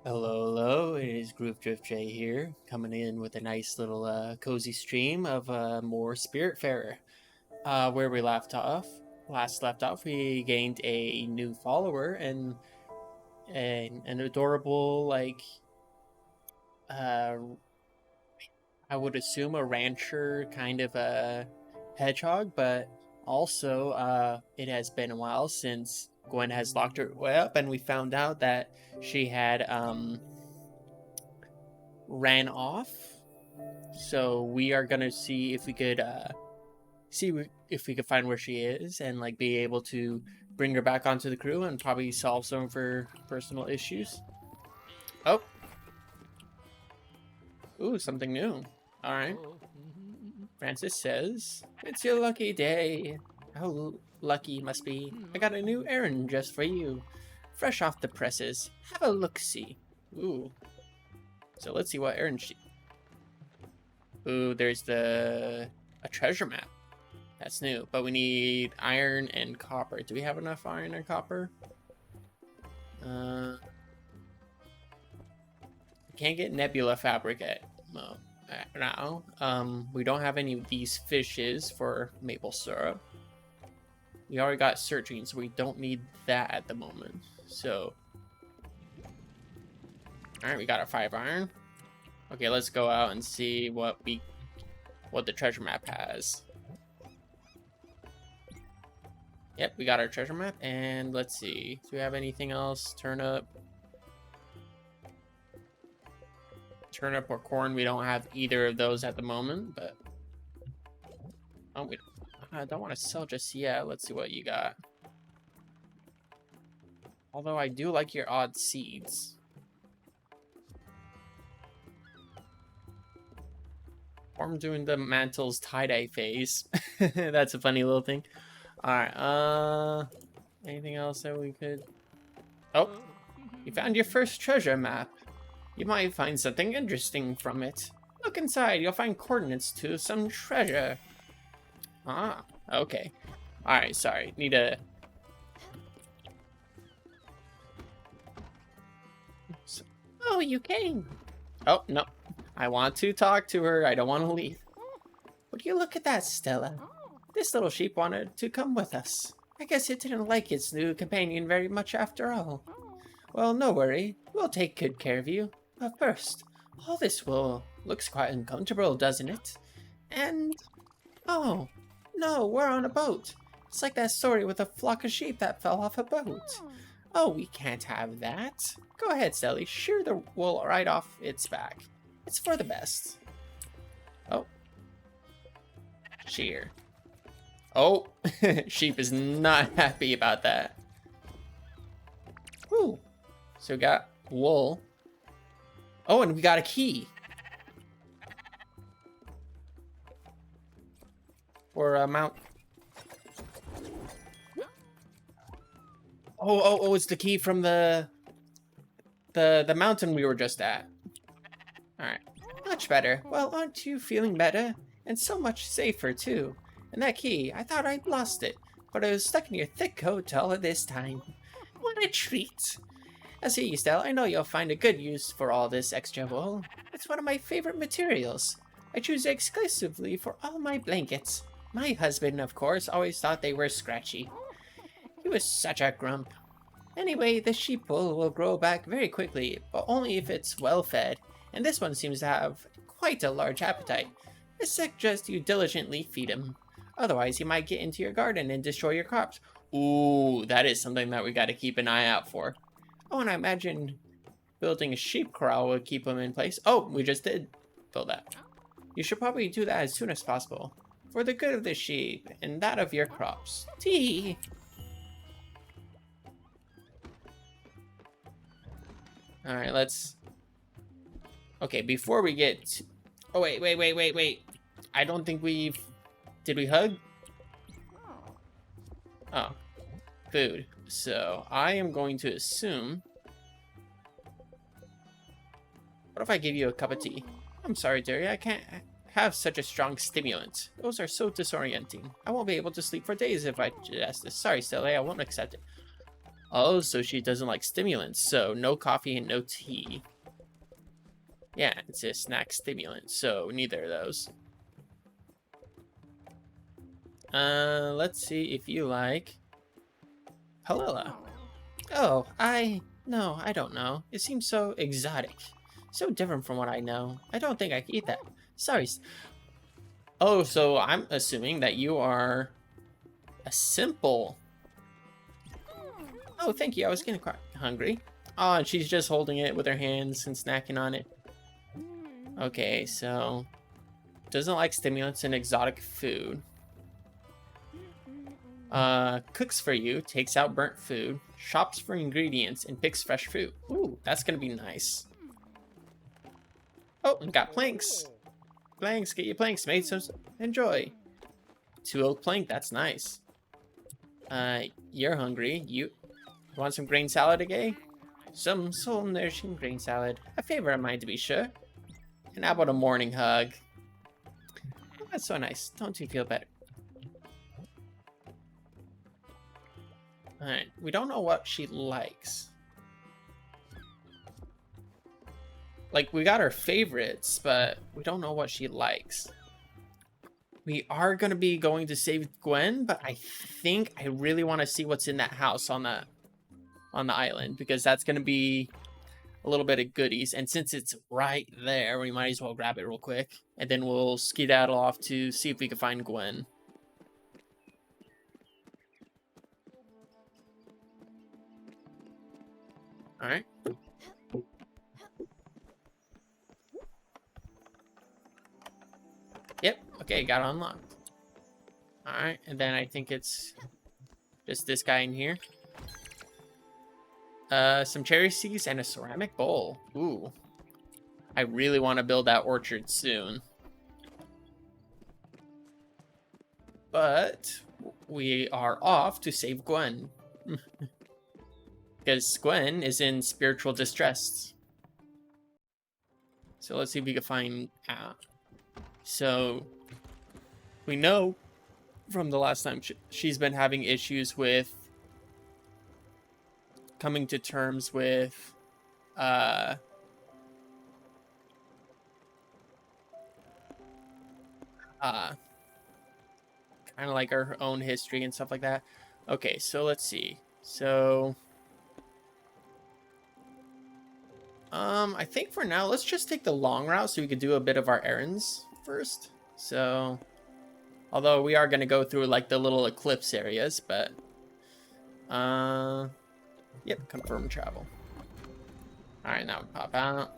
Hello, hello. It is Groove Drift J here, coming in with a nice little cozy stream of more Spiritfarer. Where we left off, we gained a new follower and an adorable, uh, I would assume a rancher kind of a hedgehog, but also it has been a while since Gwen has locked her way up, and we found out that she had ran off. So we are gonna see if we could if we could find where she is and like be able to bring her back onto the crew and probably solve some of her personal issues. Oh, ooh, something new. All right. Francis says, "It's your lucky day. How lucky you must be. I got a new errand just for you. Fresh off the presses. Have a look-see." Ooh. So let's see what errand she... Ooh, there's a treasure map. That's new, but we need iron and copper. Do we have enough iron and copper? We can't get nebula fabric at now. We don't have any of these fishes for maple syrup. We already got searching, so we don't need that at the moment. So, all right, we got our 5 iron. Okay, let's go out and see what the treasure map has. Yep, we got our treasure map, and let's see. Do we have anything else? Turnip or corn. We don't have either of those at the moment, but I don't want to sell just yet. Let's see what you got. Although I do like your odd seeds. I'm doing the mantle's tie-dye phase. That's a funny little thing. Alright, anything else that we could... Oh, you found your first treasure map. You might find something interesting from it. Look inside, you'll find coordinates to some treasure. Ah, okay. Alright, sorry. Need a... Oh, you came. Oh, no. I want to talk to her. I don't want to leave. Would you look at that, Stella? This little sheep wanted to come with us. I guess it didn't like its new companion very much after all. Well, no worry. We'll take good care of you. But first, all this wool looks quite uncomfortable, doesn't it? And... oh, no, we're on a boat. It's like that story with a flock of sheep that fell off a boat. Oh, we can't have that. Go ahead, Sally. Shear the wool right off its back. It's for the best. Oh. Shear. Oh, sheep is not happy about that. Ooh. So we got wool. Oh, and we got a key. For a mount. Oh, it's the key from the mountain we were just at. Alright. Much better. Well, aren't you feeling better? And so much safer, too. And that key, I thought I'd lost it, but it was stuck in your thick coat all of this time. What a treat! As see, Estelle, I know you'll find a good use for all this extra wool. It's one of my favorite materials. I choose it exclusively for all my blankets. My husband, of course, always thought they were scratchy. He was such a grump. Anyway, the sheep wool will grow back very quickly, but only if it's well fed, and this one seems to have quite a large appetite. I suggest you diligently feed him. Otherwise, he might get into your garden and destroy your crops. Ooh, that is something that we got to keep an eye out for. Oh, and I imagine building a sheep corral would keep him in place. Oh, we just did build that. You should probably do that as soon as possible. For the good of the sheep and that of your crops. Tea! Alright, let's... Okay, before we get... Oh, wait. I don't think we've... Did we hug? Oh. Food. So, I am going to assume... What if I give you a cup of tea? I'm sorry, dearie, I can't have such a strong stimulant. Those are so disorienting. I won't be able to sleep for days if I ingest this. Sorry, Stella, I won't accept it. Oh, so she doesn't like stimulants. So no coffee and no tea. Yeah, it's a snack stimulant. So neither of those. Let's see if you like Palilla. Oh, no, I don't know. It seems so exotic. So different from what I know. I don't think I can eat that. Sorry. Oh, so I'm assuming that you are a simple. Oh, thank you. I was getting quite hungry. Oh, and she's just holding it with her hands and snacking on it. Okay, so doesn't like stimulants and exotic food. Cooks for you, takes out burnt food, shops for ingredients, and picks fresh fruit. Ooh, that's gonna be nice. Oh, and got planks. Planks, get your planks, mate. So enjoy. 2 oak plank, that's nice. You're hungry. You want some grain salad again? Some soul nourishing grain salad. A favorite of mine, to be sure. And how about a morning hug? Oh, that's so nice. Don't you feel better? Alright, we don't know what she likes. Like, we got her favorites, but we don't know what she likes. We are going to be going to save Gwen, but I think I really want to see what's in that house on the island, because that's going to be a little bit of goodies. And since it's right there, we might as well grab it real quick. And then we'll skedaddle off to see if we can find Gwen. Alright. Yep, okay, got it unlocked. Alright, and then I think it's just this guy in here. Some cherry seeds and a ceramic bowl. Ooh. I really want to build that orchard soon. But we are off to save Gwen. Because Gwen is in spiritual distress. So let's see if we can find out. So we know from the last time she's been having issues with coming to terms with kind of like her own history and stuff like that. Okay, so let's see. So I think for now let's just take the long route so we could do a bit of our errands first. So although we are going to go through like the little eclipse areas, but yep, confirm travel. All right, now pop out.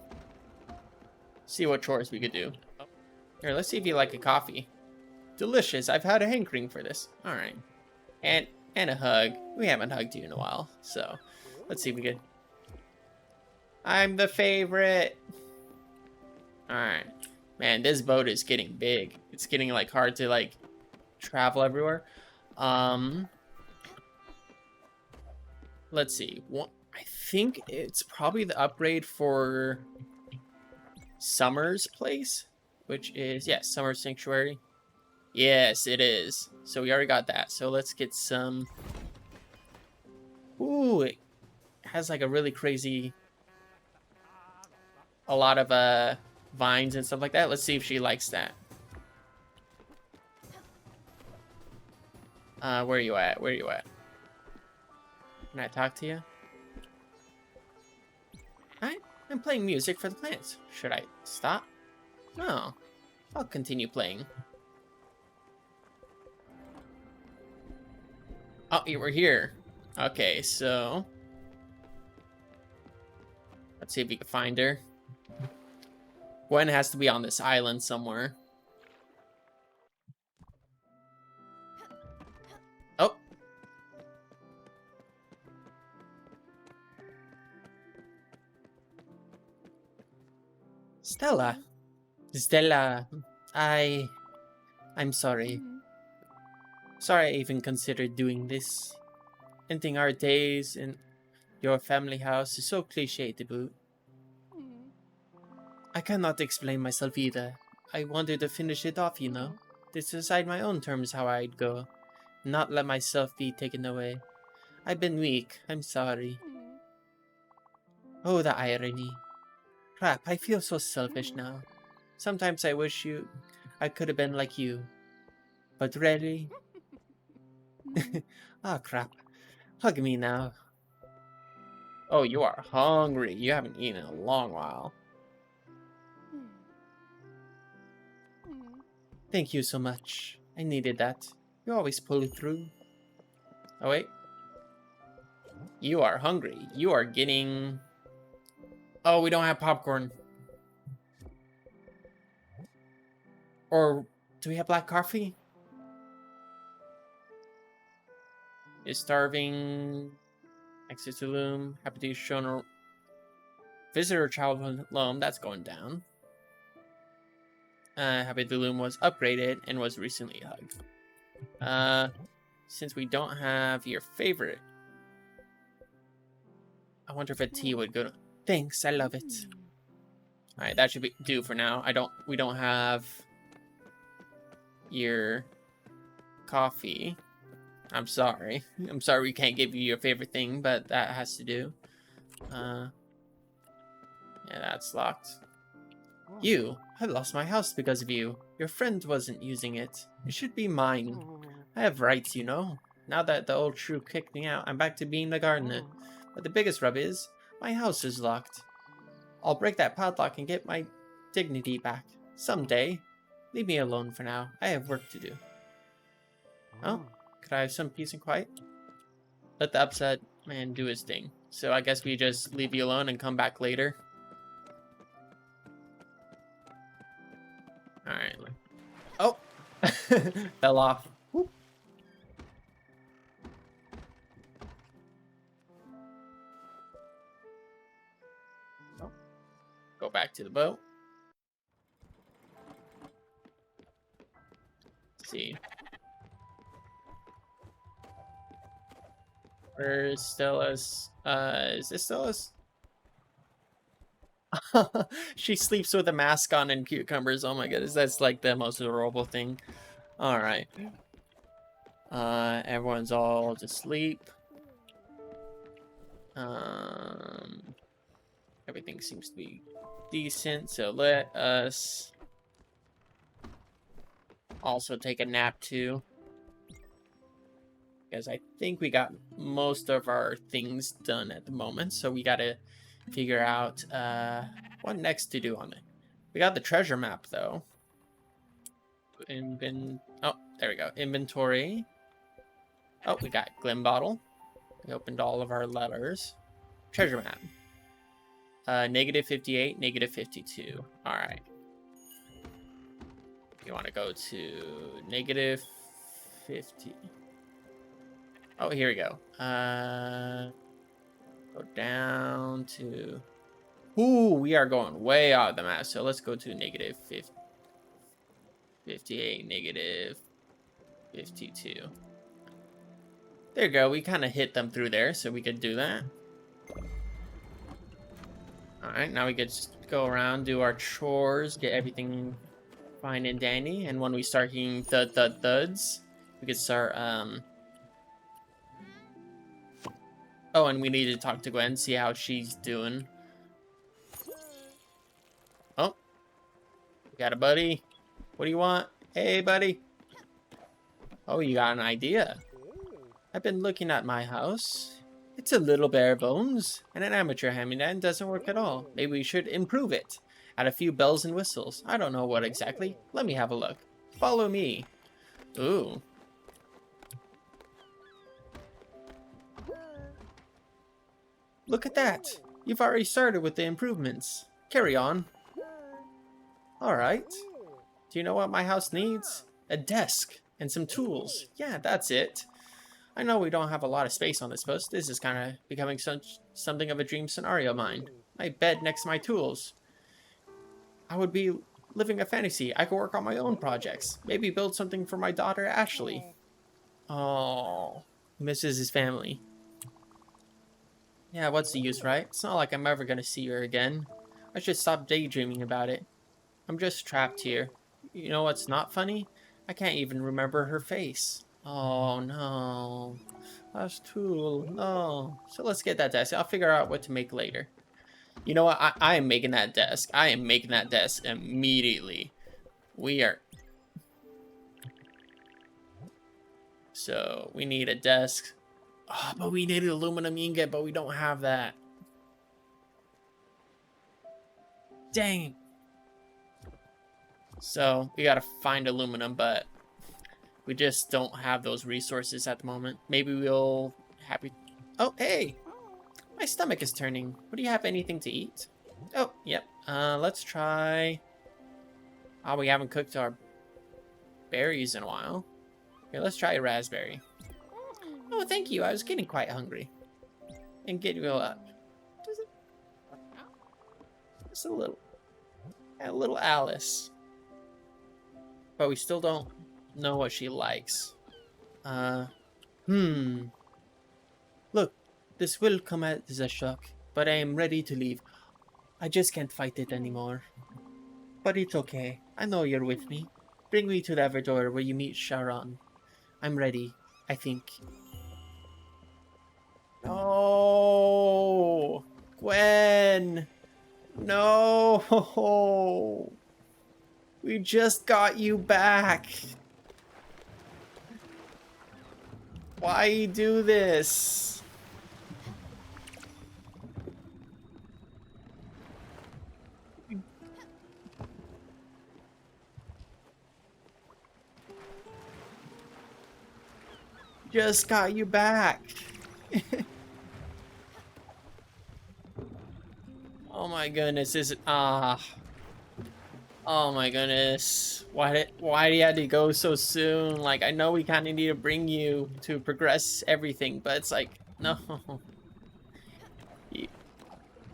See what chores we could do. Here, let's see if you like a coffee. Delicious. I've had a hankering for this. All right. And a hug. We haven't hugged you in a while, so let's see if we could. I'm the favorite. All right. Man, this boat is getting big. It's getting like hard to like travel everywhere. Let's see. I think it's probably the upgrade for Summer's place, which is, yes, Summer Sanctuary. Yes, it is. So we already got that. So let's get some. Ooh, it has like a really crazy, a lot of vines and stuff like that. Let's see if she likes that. Where are you at? Where are you at? Can I talk to you? I'm playing music for the plants. Should I stop? No, I'll continue playing. Oh, you were here. Okay, so let's see if we can find her. Gwen has to be on this island somewhere. Oh. Stella, I'm sorry. Sorry I even considered doing this. Ending our days in your family house is so cliche to boot. I cannot explain myself either. I wanted to finish it off, you know. To decide my own terms how I'd go. Not let myself be taken away. I've been weak. I'm sorry. Oh, the irony. Crap, I feel so selfish now. Sometimes I wish I could have been like you. But really? Ah, crap. Hug me now. Oh, you are hungry. You haven't eaten in a long while. Thank you so much. I needed that. You always pull it through. Oh, wait. You are hungry. You are getting... Oh, we don't have popcorn. Or do we have black coffee? Is starving... Exit to loom. Happy to shown a visitor childhood loam. That's going down. Happy the loom was upgraded and was recently hugged. Since we don't have your favorite, I wonder if a tea would go to... Thanks, I love it. Alright, that should do for now. We don't have your coffee. I'm sorry. I'm sorry we can't give you your favorite thing, but that has to do. Yeah, that's locked. You! I lost my house because of you. Your friend wasn't using it. It should be mine. I have rights, you know. Now that the old shrew kicked me out, I'm back to being the gardener. But the biggest rub is, my house is locked. I'll break that padlock and get my dignity back. Someday. Leave me alone for now. I have work to do. Oh, could I have some peace and quiet? Let the upset man do his thing. So I guess we just leave you alone and come back later. Alright. Oh! Fell off. Whoop. Oh. Go back to the boat. Let's see. Where's Stella's? Is this Stella's? She sleeps with a mask on and cucumbers. Oh my goodness, that's like the most adorable thing. Alright. Everyone's all asleep. Everything seems to be decent, so let us also take a nap too. Because I think we got most of our things done at the moment, so we gotta figure out what next to do on it. We got the treasure map though. Oh, there we go. Inventory. Oh, we got Glim Bottle. We opened all of our letters. Treasure map. -58, -52. Alright. You want to go to -50. Oh, here we go. Go down to... Ooh, we are going way out of the map. So let's go to -58, -52. There you go. We kind of hit them through there, so we could do that. Alright, now we could just go around, do our chores, get everything fine and dandy. And when we start hearing thuds, we could start, Oh, and we need to talk to Gwen, see how she's doing. Oh. We got a buddy. What do you want? Hey, buddy. Oh, you got an idea. I've been looking at my house. It's a little bare bones, and an amateur hand-me-down doesn't work at all. Maybe we should improve it. Add a few bells and whistles. I don't know what exactly. Let me have a look. Follow me. Ooh. Look at that. You've already started with the improvements. Carry on. Alright. Do you know what my house needs? A desk and some tools. Yeah, that's it. I know we don't have a lot of space on this post. This is kind of becoming something of a dream scenario of mine. My bed next to my tools. I would be living a fantasy. I could work on my own projects. Maybe build something for my daughter, Ashley. Oh, he misses his family. Yeah, what's the use, right? It's not like I'm ever gonna see her again. I should stop daydreaming about it. I'm just trapped here. You know what's not funny? I can't even remember her face. Oh no. Last tool. No. So let's get that desk. I'll figure out what to make later. You know what? I am making that desk. I am making that desk immediately. We are... So, we need a desk. Oh, but we need an aluminum ingot, but we don't have that. Dang. So, we gotta find aluminum, but we just don't have those resources at the moment. Maybe we'll have... Oh, hey! My stomach is turning. Would you have anything to eat? Oh, yep. Let's try... Oh, we haven't cooked our berries in a while. Here, let's try a raspberry. Oh, thank you. I was getting quite hungry. And get you up. Just a little. A little Alice. But we still don't know what she likes. Look, this will come as a shock, but I am ready to leave. I just can't fight it anymore. But it's okay. I know you're with me. Bring me to the Everdor where you meet Sharon. I'm ready, I think. No! Gwen! No! We just got you back. Why you do this? Just got you back. Oh my goodness, is it oh my goodness. Why do you have to go so soon? Like, I know we kind of need to bring you to progress everything, but it's like, no.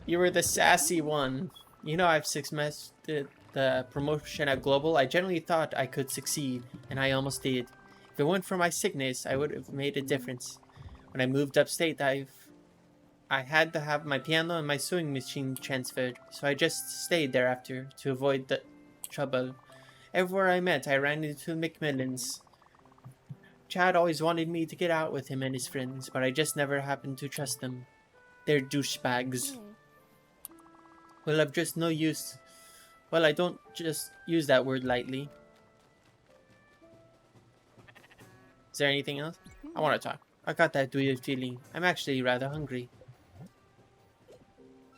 You were the sassy one. You know, I've successed the promotion at Global. I generally thought I could succeed, and I almost did. If it weren't for my sickness, I would have made a difference. When I moved upstate, I had to have my piano and my sewing machine transferred, so I just stayed there after to avoid the trouble. Everywhere I met, I ran into Macmillans. Chad always wanted me to get out with him and his friends, but I just never happened to trust them. They're douchebags. Well, I'm just no use. Well, I don't just use that word lightly. Is there anything else? I want to talk. I got that weird feeling. I'm actually rather hungry.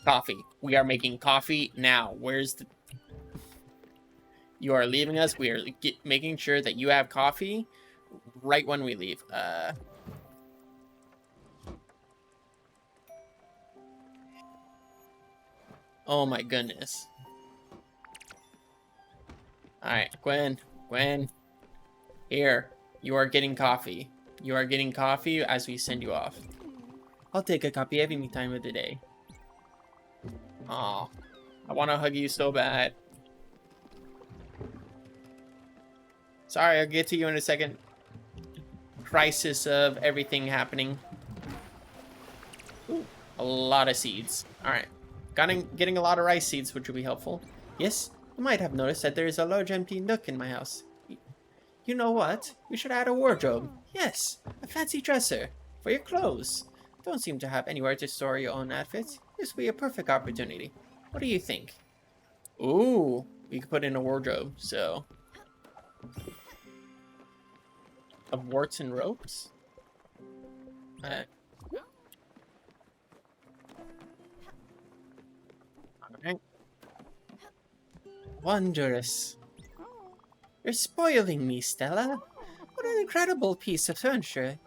Coffee. We are making coffee now. Where's the... You are leaving us. We are making sure that you have coffee right when we leave. Oh my goodness. Alright, Gwen. Here. You are getting coffee. You are getting coffee as we send you off. I'll take a copy every time of the day. Aw. I want to hug you so bad. Sorry, I'll get to you in a second. Crisis of everything happening. Ooh, a lot of seeds. Alright. Getting a lot of rice seeds, which will be helpful. Yes, you might have noticed that there is a large empty nook in my house. You know what? We should add a wardrobe. Yes, a fancy dresser. For your clothes. Don't seem to have anywhere to store your own outfits. This would be a perfect opportunity. What do you think? Ooh, we could put in a wardrobe, so... Of warts and ropes? Alright. Wondrous. You're spoiling me, Stella. What an incredible piece of furniture.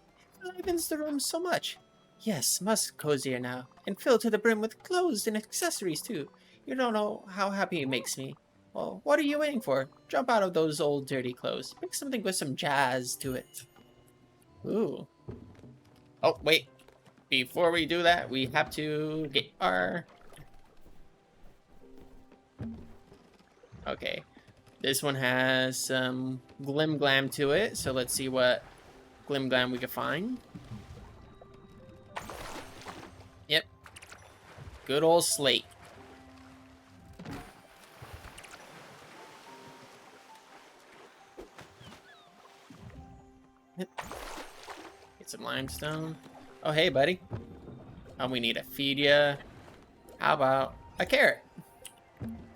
It livens the room so much. Yes, much cozier now. And filled to the brim with clothes and accessories, too. You don't know how happy it makes me. Well, what are you waiting for? Jump out of those old dirty clothes. Make something with some jazz to it. Ooh. Oh, wait. Before we do that, we have to get our... Okay. This one has some glim glam to it, so let's see what glim glam we can find. Yep. Good old slate. some limestone. Oh, hey, buddy. Oh, we need to feed you. How about a carrot?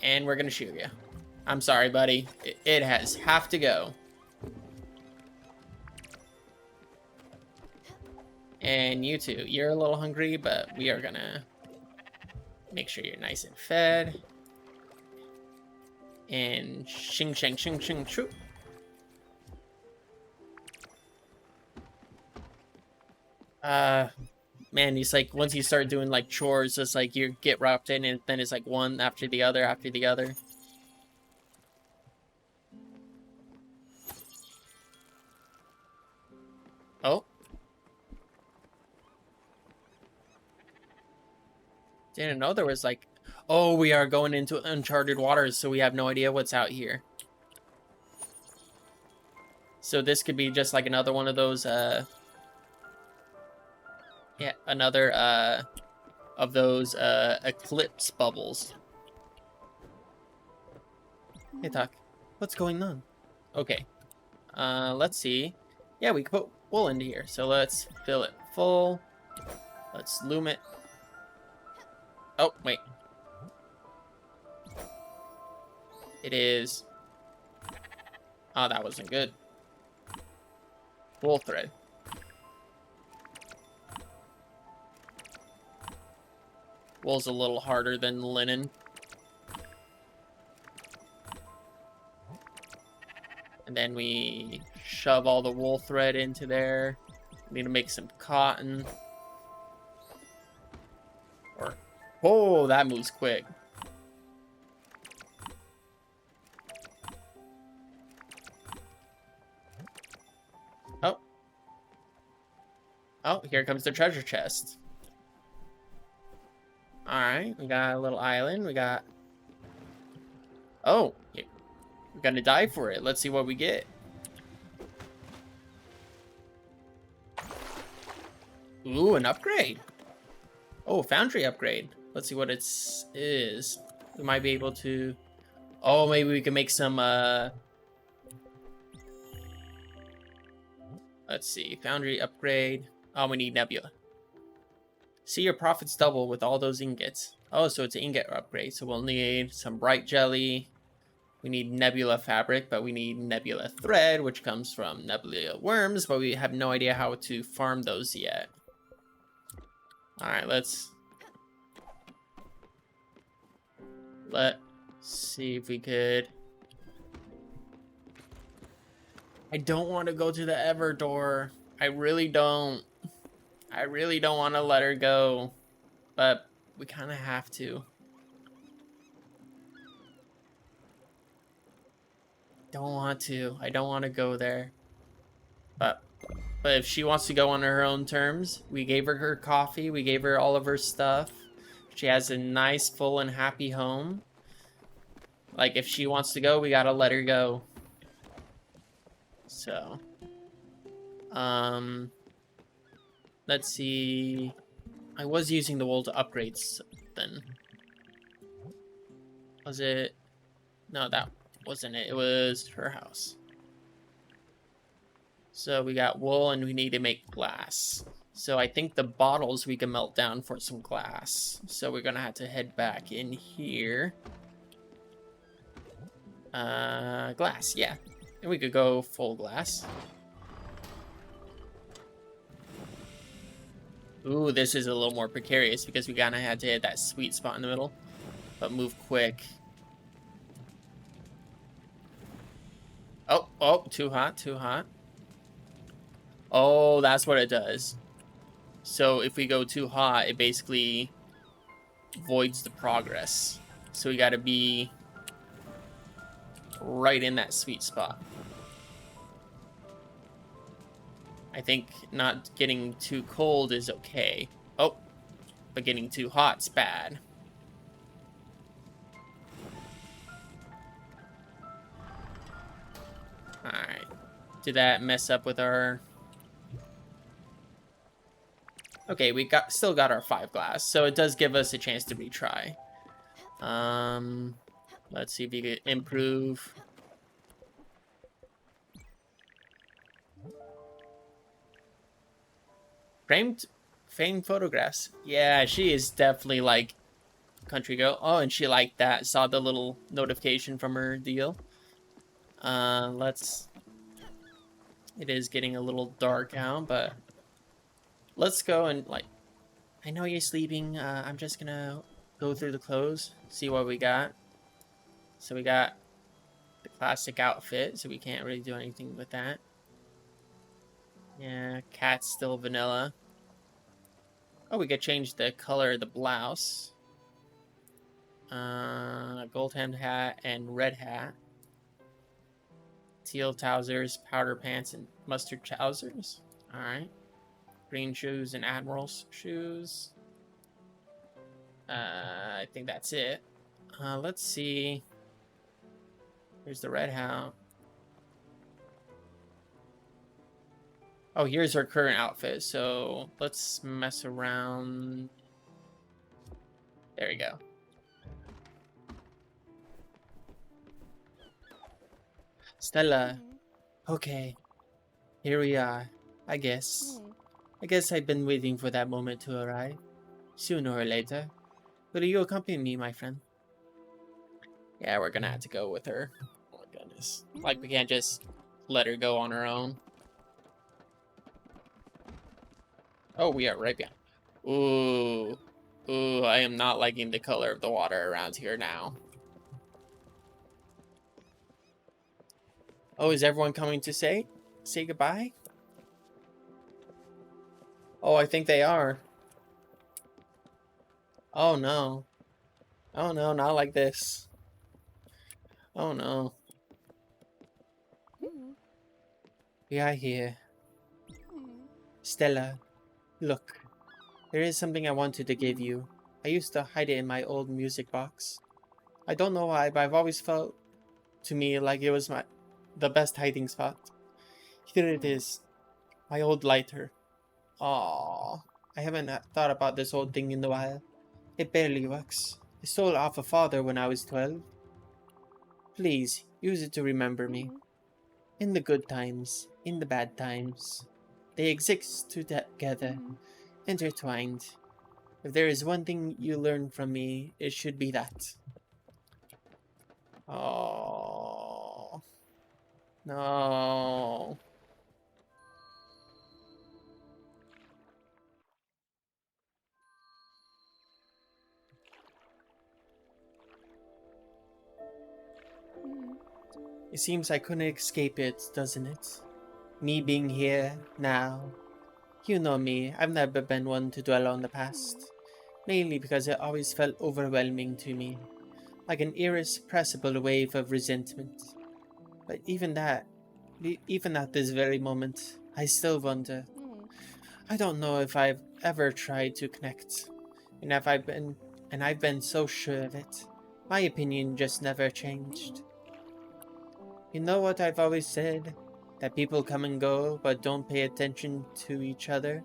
And we're gonna shoot you. I'm sorry, buddy. It has have to go. And you too. You're a little hungry, but we are gonna make sure you're nice and fed. And shing, shing, shing, shing, shoo. Man, it's like once you start doing like chores, it's like you get wrapped in, and then it's like one after the other after the other. Oh. Didn't know there was like... Oh, we are going into uncharted waters, so we have no idea what's out here. So this could be just like another one of those, yeah, another, of those, eclipse bubbles. Hey, Doc. What's going on? Okay. Let's see. Yeah, we can put wool into here. So let's fill it full. Let's loom it. Oh, wait. It is... Oh, that wasn't good. Wool thread. Wool's a little harder than linen. And then we shove all the wool thread into there. We need to make some cotton. Or... Oh, that moves quick. Oh. Oh, here comes the treasure chest. Alright, we got a little island. We got... Oh, we're gonna dive for it. Let's see what we get. Ooh, an upgrade. Oh, foundry upgrade. Let's see what it is. We might be able to... Oh, maybe we can make some, Let's see. Foundry upgrade. Oh, we need nebula. See your profits double with all those ingots. Oh, so it's an ingot upgrade. So we'll need some bright jelly. We need nebula fabric, but we need nebula thread, which comes from nebula worms, but we have no idea how to farm those yet. Alright, let's see if we could... I don't want to go to the Ever door. I really don't. I really don't want to let her go. But we kind of have to. Don't want to. I don't want to go there. But if she wants to go on her own terms, we gave her coffee. We gave her all of her stuff. She has a nice, full, and happy home. Like, if she wants to go, we gotta let her go. So, let's see. I was using the wool to upgrade something. Was it? No, that wasn't it. It was her house. So we got wool and we need to make glass. So I think the bottles we can melt down for some glass. So we're gonna have to head back in here. Glass, yeah. And we could go full glass. Ooh, this is a little more precarious because we kinda had to hit that sweet spot in the middle. But move quick. Oh, too hot, too hot. Oh, that's what it does. So if we go too hot, it basically voids the progress. So we gotta be right in that sweet spot. I think not getting too cold is okay. Oh, but getting too hot's bad. Alright. Did that mess up with our... Okay, we still got our 5 glass, so it does give us a chance to retry. Let's see if we can improve. Framed, framed photographs. Yeah, she is definitely like country girl. Oh, and she liked that. Saw the little notification from her deal. Let's. It is getting a little dark out, but let's go and like. I know you're sleeping. I'm just gonna go through the clothes, see what we got. So we got the classic outfit, so we can't really do anything with that. Yeah, cat's still vanilla. Oh, we could change the color of the blouse. Gold hemmed hat and red hat. Teal trousers, powder pants, and mustard trousers. Alright. Green shoes and admiral's shoes. I think that's it. Let's see. Here's the red hat. Oh, here's her current outfit. So let's mess around. There we go. Stella. Okay. Here we are. I guess. I guess I've been waiting for that moment to arrive. Sooner or later. Will you accompany me, my friend? Yeah, we're gonna have to go with her. Oh my goodness. Like, we can't just let her go on her own. Oh, we are right behind. Ooh. Ooh, I am not liking the color of the water around here now. Oh, is everyone coming to say goodbye? Oh, I think they are. Oh no. Oh no, not like this. Oh no. We are here. Stella, look. There is something I wanted to give you. I used to hide it in my old music box. I don't know why, but I've always felt to me like it was the best hiding spot. Here it is. My old lighter. Aww. I haven't thought about this old thing in a while. It barely works. I stole it off a father when I was 12. Please, use it to remember me. In the good times, in the bad times. They exist together, intertwined. If there is one thing you learn from me, it should be that. Oh no. It seems I couldn't escape it, doesn't it? Me being here, now. You know me, I've never been one to dwell on the past. Mainly because it always felt overwhelming to me. Like an irrepressible wave of resentment. But even at this very moment, I still wonder. I don't know if I've ever tried to connect. And I've been so sure of it. My opinion just never changed. You know what I've always said? That people come and go, but don't pay attention to each other.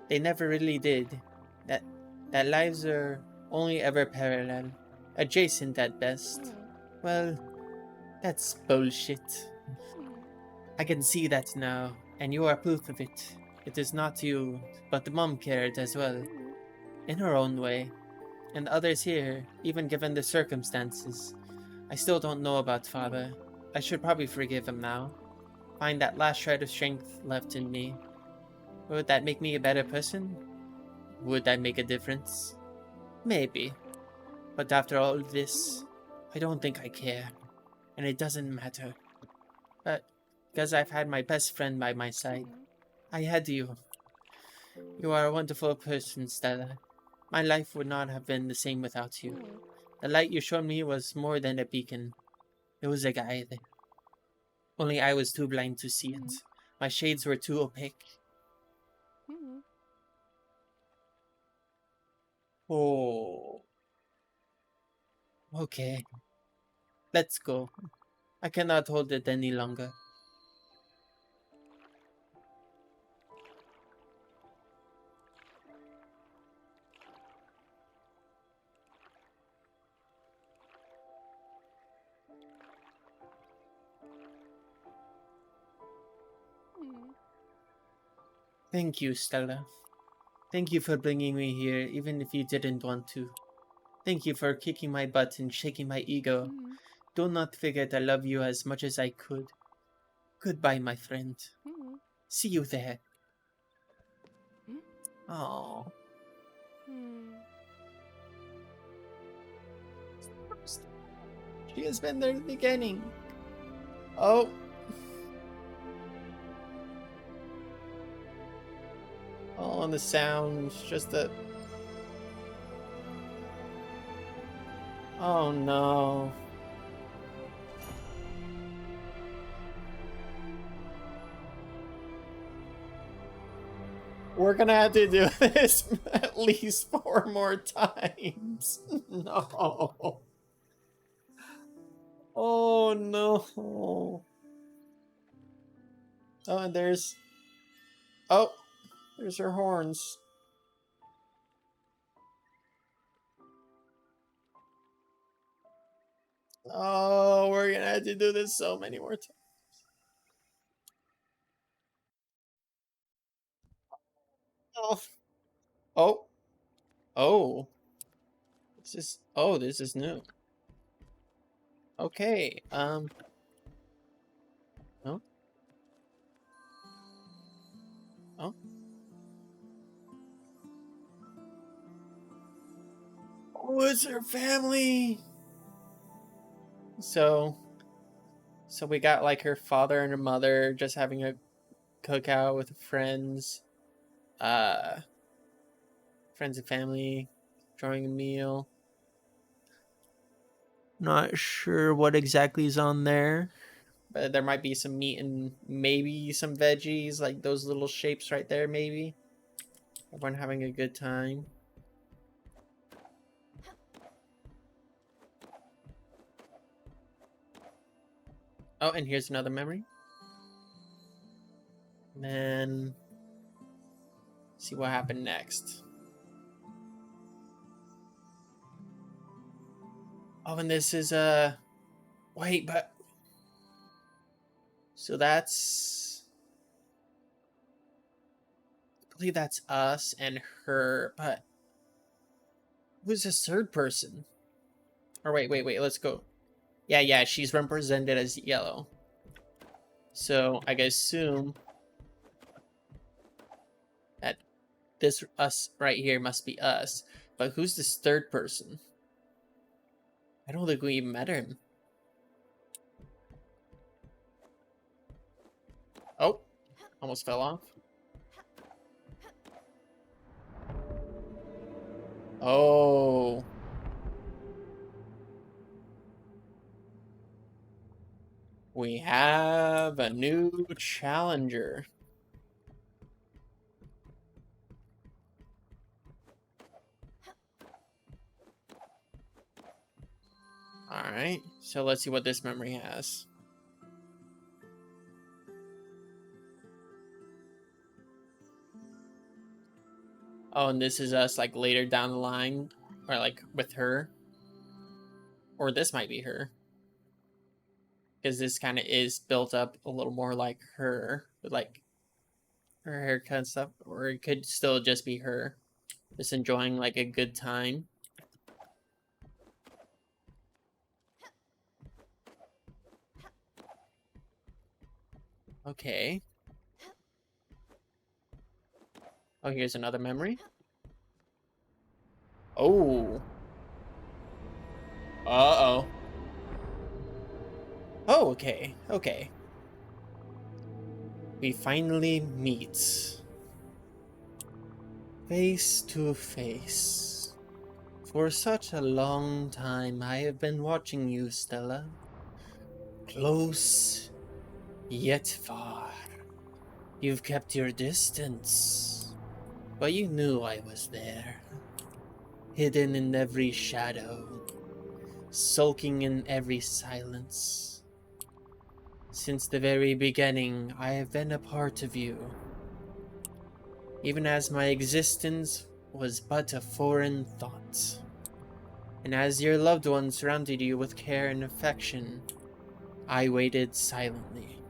They never really did. That that lives are only ever parallel, adjacent at best. Well, that's bullshit. I can see that now, and you are proof of it. It is not you, but the mom cared as well, in her own way. And others here, even given the circumstances. I still don't know about father. I should probably forgive him now. Find that last shred of strength left in me. Would that make me a better person? Would that make a difference? Maybe. But after all this, I don't think I care. And it doesn't matter. But because I've had my best friend by my side, I had you. You are a wonderful person, Stella. My life would not have been the same without you. The light you showed me was more than a beacon. It was a guide. Only I was too blind to see it. My shades were too opaque. Oh. Okay. Let's go. I cannot hold it any longer. Thank you, Stella. Thank you for bringing me here, even if you didn't want to. Thank you for kicking my butt and shaking my ego. Mm-hmm. Do not forget I love you as much as I could. Goodbye, my friend. Mm-hmm. See you there. Hmm? Oh. Hmm. She has been there at the beginning. Oh. Oh, and the sounds, just the... Oh no. We're gonna have to do this at least 4 more times. No. Oh no. Oh, and there's... Oh, there's her horns. Oh, we're gonna have to do this so many more times. Oh. Oh. Oh. This is new. Okay, oh, oh. Oh, it's her family! So, we got like her father and her mother just having a cookout with friends, uh, friends and family, enjoying a meal. Not sure what exactly is on there, but there might be some meat and maybe some veggies, like those little shapes right there, maybe. Everyone having a good time. Oh, and here's another memory. And then see what happened next. Oh, and this is wait, but so that's, I believe that's us and her, but who's this third person? Or wait, let's go. Yeah, she's represented as yellow. So I assume that this us right here must be us. But who's this third person? I don't think we even met him. Oh, almost fell off. Oh. We have a new challenger. Alright, so let's see what this memory has. Oh, and this is us like later down the line, or like with her. Or this might be her. Because this kind of is built up a little more like her, with like her haircut and stuff. Or it could still just be her, just enjoying like a good time. Okay. Oh, here's another memory. Oh. Uh-oh. Oh, okay. We finally meet. Face to face. For such a long time I have been watching you, Stella. Close, yet far. You've kept your distance. But you knew I was there. Hidden in every shadow. Sulking in every silence. Since the very beginning, I have been a part of you. Even as my existence was but a foreign thought. And as your loved ones surrounded you with care and affection, I waited silently.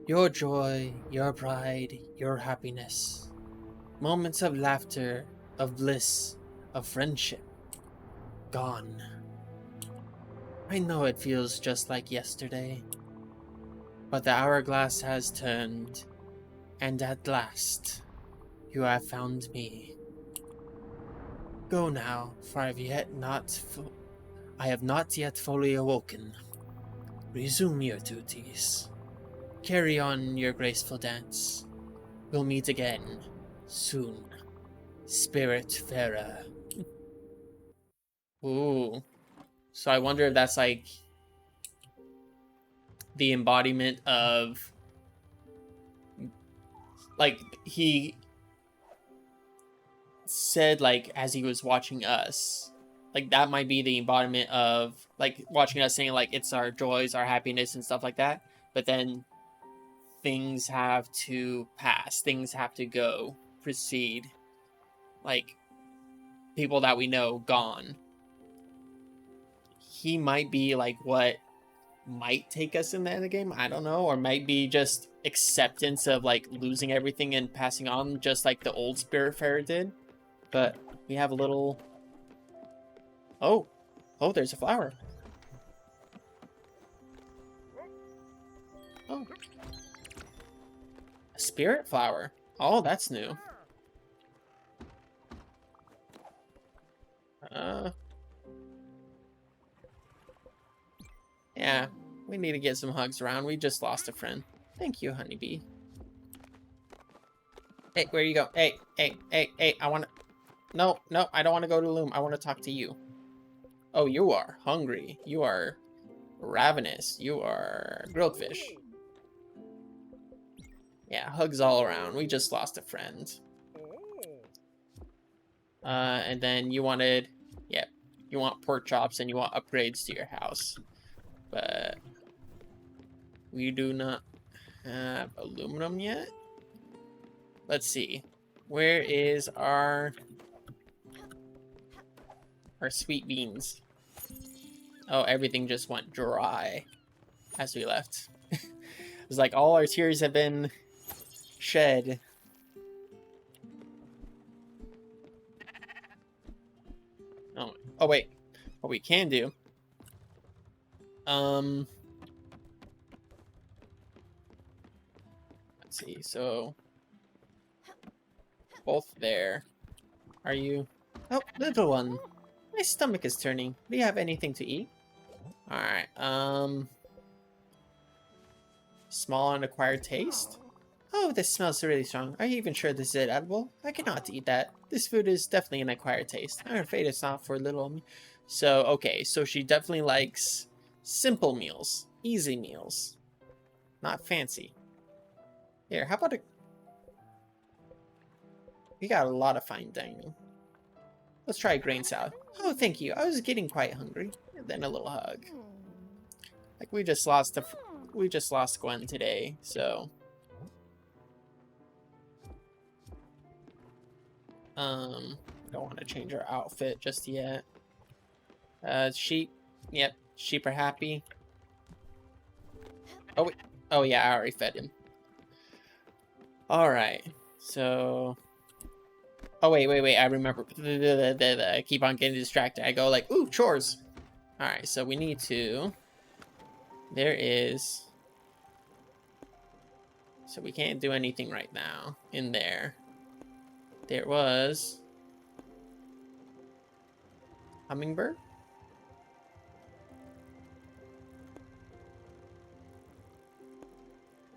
Your joy, your pride, your happiness. Moments of laughter, of bliss, of friendship. Gone. I know it feels just like yesterday, but the hourglass has turned, and at last, you have found me. Go now, for I have not yet fully awoken. Resume your duties. Carry on your graceful dance. We'll meet again, soon. Spiritfarer. Ooh. So I wonder if that's like the embodiment of like he said like as he was watching us. Like that might be the embodiment of like watching us saying like it's our joys, our happiness and stuff like that. But then things have to pass, things have to go, proceed. Like people that we know gone. He might be like what might take us in the end of the game. I don't know, or might be just acceptance of like losing everything and passing on, just like the old Spiritfarer did. But we have a little. Oh, there's a flower. Oh, a spirit flower. Oh, that's new. Yeah, we need to get some hugs around. We just lost a friend. Thank you, honeybee. Hey, where you go? Hey, I want to... No, I don't want to go to the loom. I want to talk to you. Oh, you are hungry. You are ravenous. You are grilled fish. Yeah, hugs all around. We just lost a friend. And then you wanted... Yep, you want pork chops and you want upgrades to your house. But we do not have aluminum yet. Let's see. Where is our sweet beans? Oh, everything just went dry as we left. It's like all our tears have been shed. Oh wait. What we can do. Let's see. So both there. Are you? Oh, little one. My stomach is turning. Do you have anything to eat? All right. Small unacquired taste. Oh, this smells really strong. Are you even sure this is edible? I cannot eat that. This food is definitely an acquired taste. I'm afraid it's not for little me. So, okay, so she definitely likes simple meals. Easy meals. Not fancy. Here, how about a... We got a lot of fine dining. Let's try a grain salad. Oh, thank you. I was getting quite hungry. And then a little hug. Like, we just lost Gwen today, so... Don't want to change our outfit just yet. Sheep. Yep, sheep are happy. Oh, wait. Oh, yeah, I already fed him. Alright, so... Oh, wait, I remember. I keep on getting distracted. I go like, ooh, chores. Alright, so we need to... There is... So we can't do anything right now in there. There was... Hummingbird?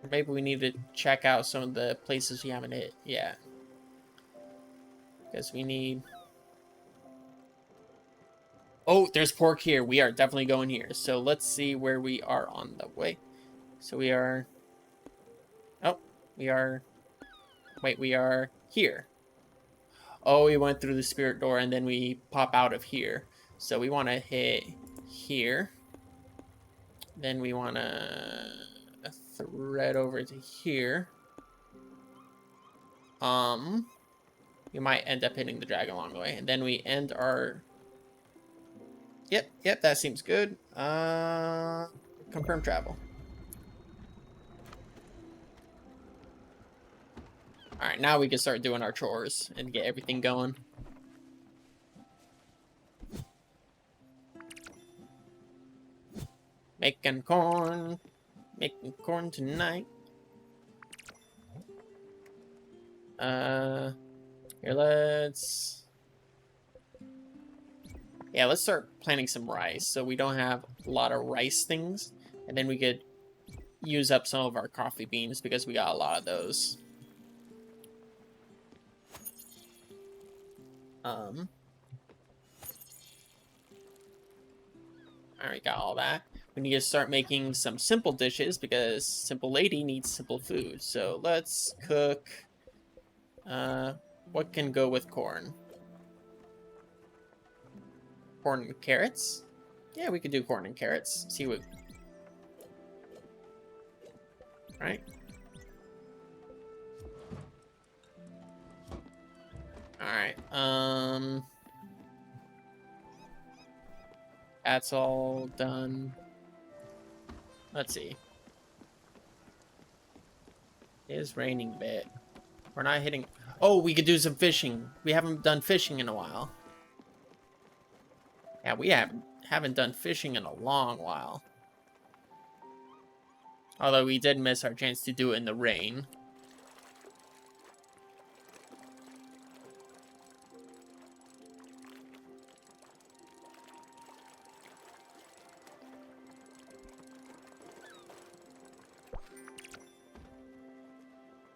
Or maybe we need to check out some of the places we haven't hit yet. Because we need... Oh, there's pork here. We are definitely going here. So let's see where we are on the way. So we are... Oh, we are... Wait, we are here. Oh, we went through the spirit door and then we pop out of here. So we want to hit here. Then we want to thread over to here. We might end up hitting the dragon along the way. And then we end our... Yep, that seems good. Confirm travel. Alright, now we can start doing our chores and get everything going. Making corn. Making corn tonight. Here, let's... Yeah, let's start planting some rice so we don't have a lot of rice things. And then we could use up some of our coffee beans because we got a lot of those. Alright, got all that. We need to start making some simple dishes because Simple Lady needs simple food. So let's cook... what can go with corn? Corn and carrots? Yeah, we could do corn and carrots. See what... Right? Alright, that's all done. Let's see. It is raining a bit. We're not hitting... Oh, we could do some fishing. We haven't done fishing in a while. Yeah, we haven't done fishing in a long while. Although we did miss our chance to do it in the rain.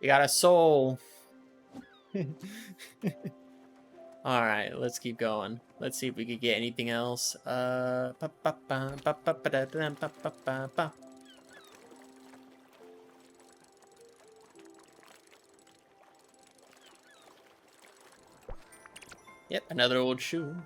We got a soul. Alright, let's keep going. Let's see if we could get anything else. Yep, another old shoe.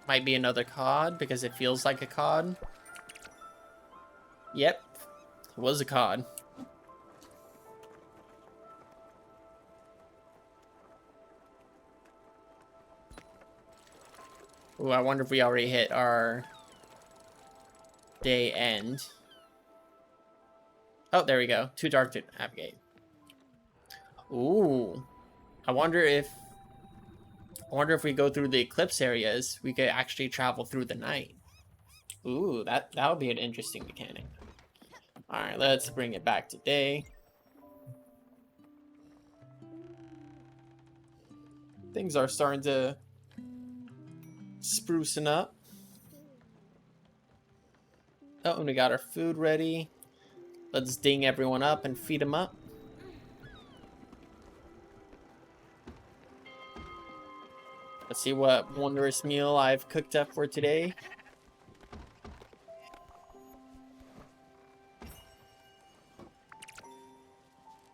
Might be another cod because it feels like a cod. Yep, it was a cod. Ooh, I wonder if we already hit our day end. Oh, there we go. Too dark to navigate. Ooh. I wonder if we go through the eclipse areas, we could actually travel through the night. Ooh, that would be an interesting mechanic. Alright, let's bring it back to day. Things are starting to sprucing up. Oh, and we got our food ready. Let's ding everyone up and feed them up. Let's see what wondrous meal I've cooked up for today.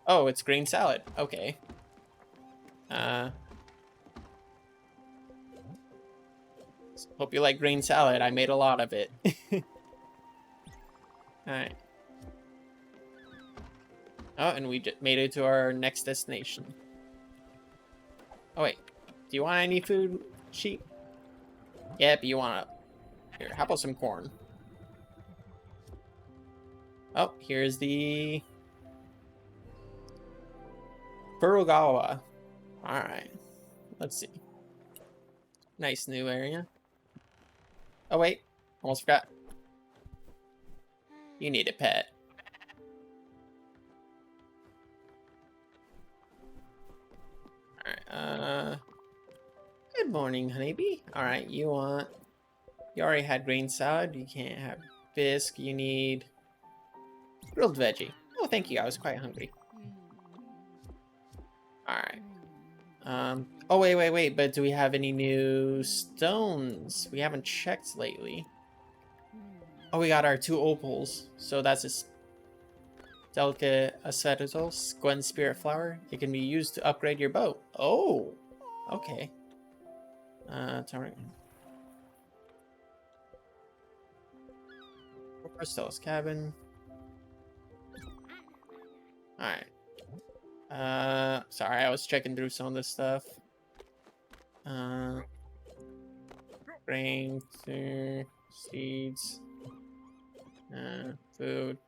Oh, it's green salad. Okay. Hope you like green salad. I made a lot of it. Alright. Oh, and we just made it to our next destination. Oh, wait. Do you want any food, sheep? Yep, you want to... Here, how about some corn? Oh, here's the... Furugawa. Alright. Let's see. Nice new area. Oh, wait. Almost forgot. You need a pet. Alright, good morning, honeybee. Alright, you already had green salad. You can't have bisque. You need grilled veggie. Oh, thank you. I was quite hungry. Alright. Oh, wait. But do we have any new stones? We haven't checked lately. Oh, we got our 2 opals. So that's a delicate acetos, Gwen Spiritfarer. It can be used to upgrade your bow. Oh, okay. Stella's cabin. Alright. Sorry, I was checking through some of this stuff. Grain, seeds, food,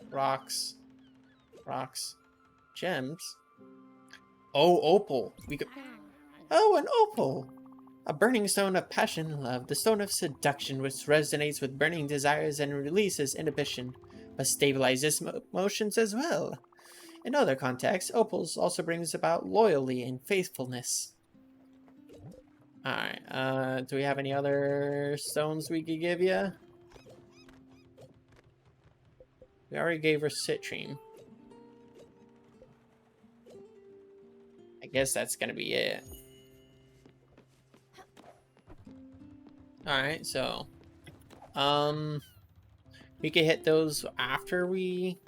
rocks, gems. Oh, opal. We could. Oh, an opal. A burning stone of passion and love, the stone of seduction which resonates with burning desires and releases inhibition, but stabilizes emotions as well. In other contexts, opals also brings about loyalty and faithfulness. Alright, do we have any other stones we could give you? We already gave her citrine. I guess that's gonna be it. Alright, so we could hit those after we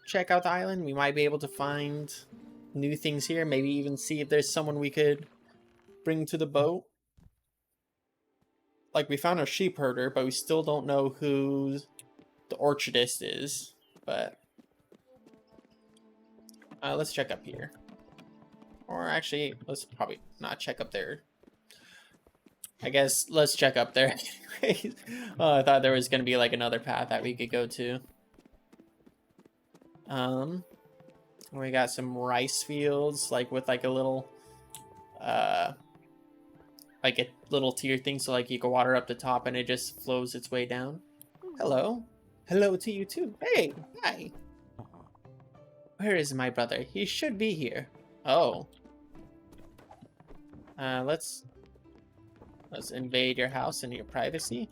check out the island. We might be able to find new things here, maybe even see if there's someone we could bring to the boat. Like, we found our sheep herder, but we still don't know who the orchardist is. But let's check up here. Or actually, let's probably not check up there. I guess let's check up there. Oh, I thought there was gonna be like another path that we could go to. We got some rice fields, like with like a little, like a little tier thing, so like you can water up the top and it just flows its way down. Hello, hello to you too. Hey, hi. Where is my brother? He should be here. Oh. Let's invade your house and your privacy.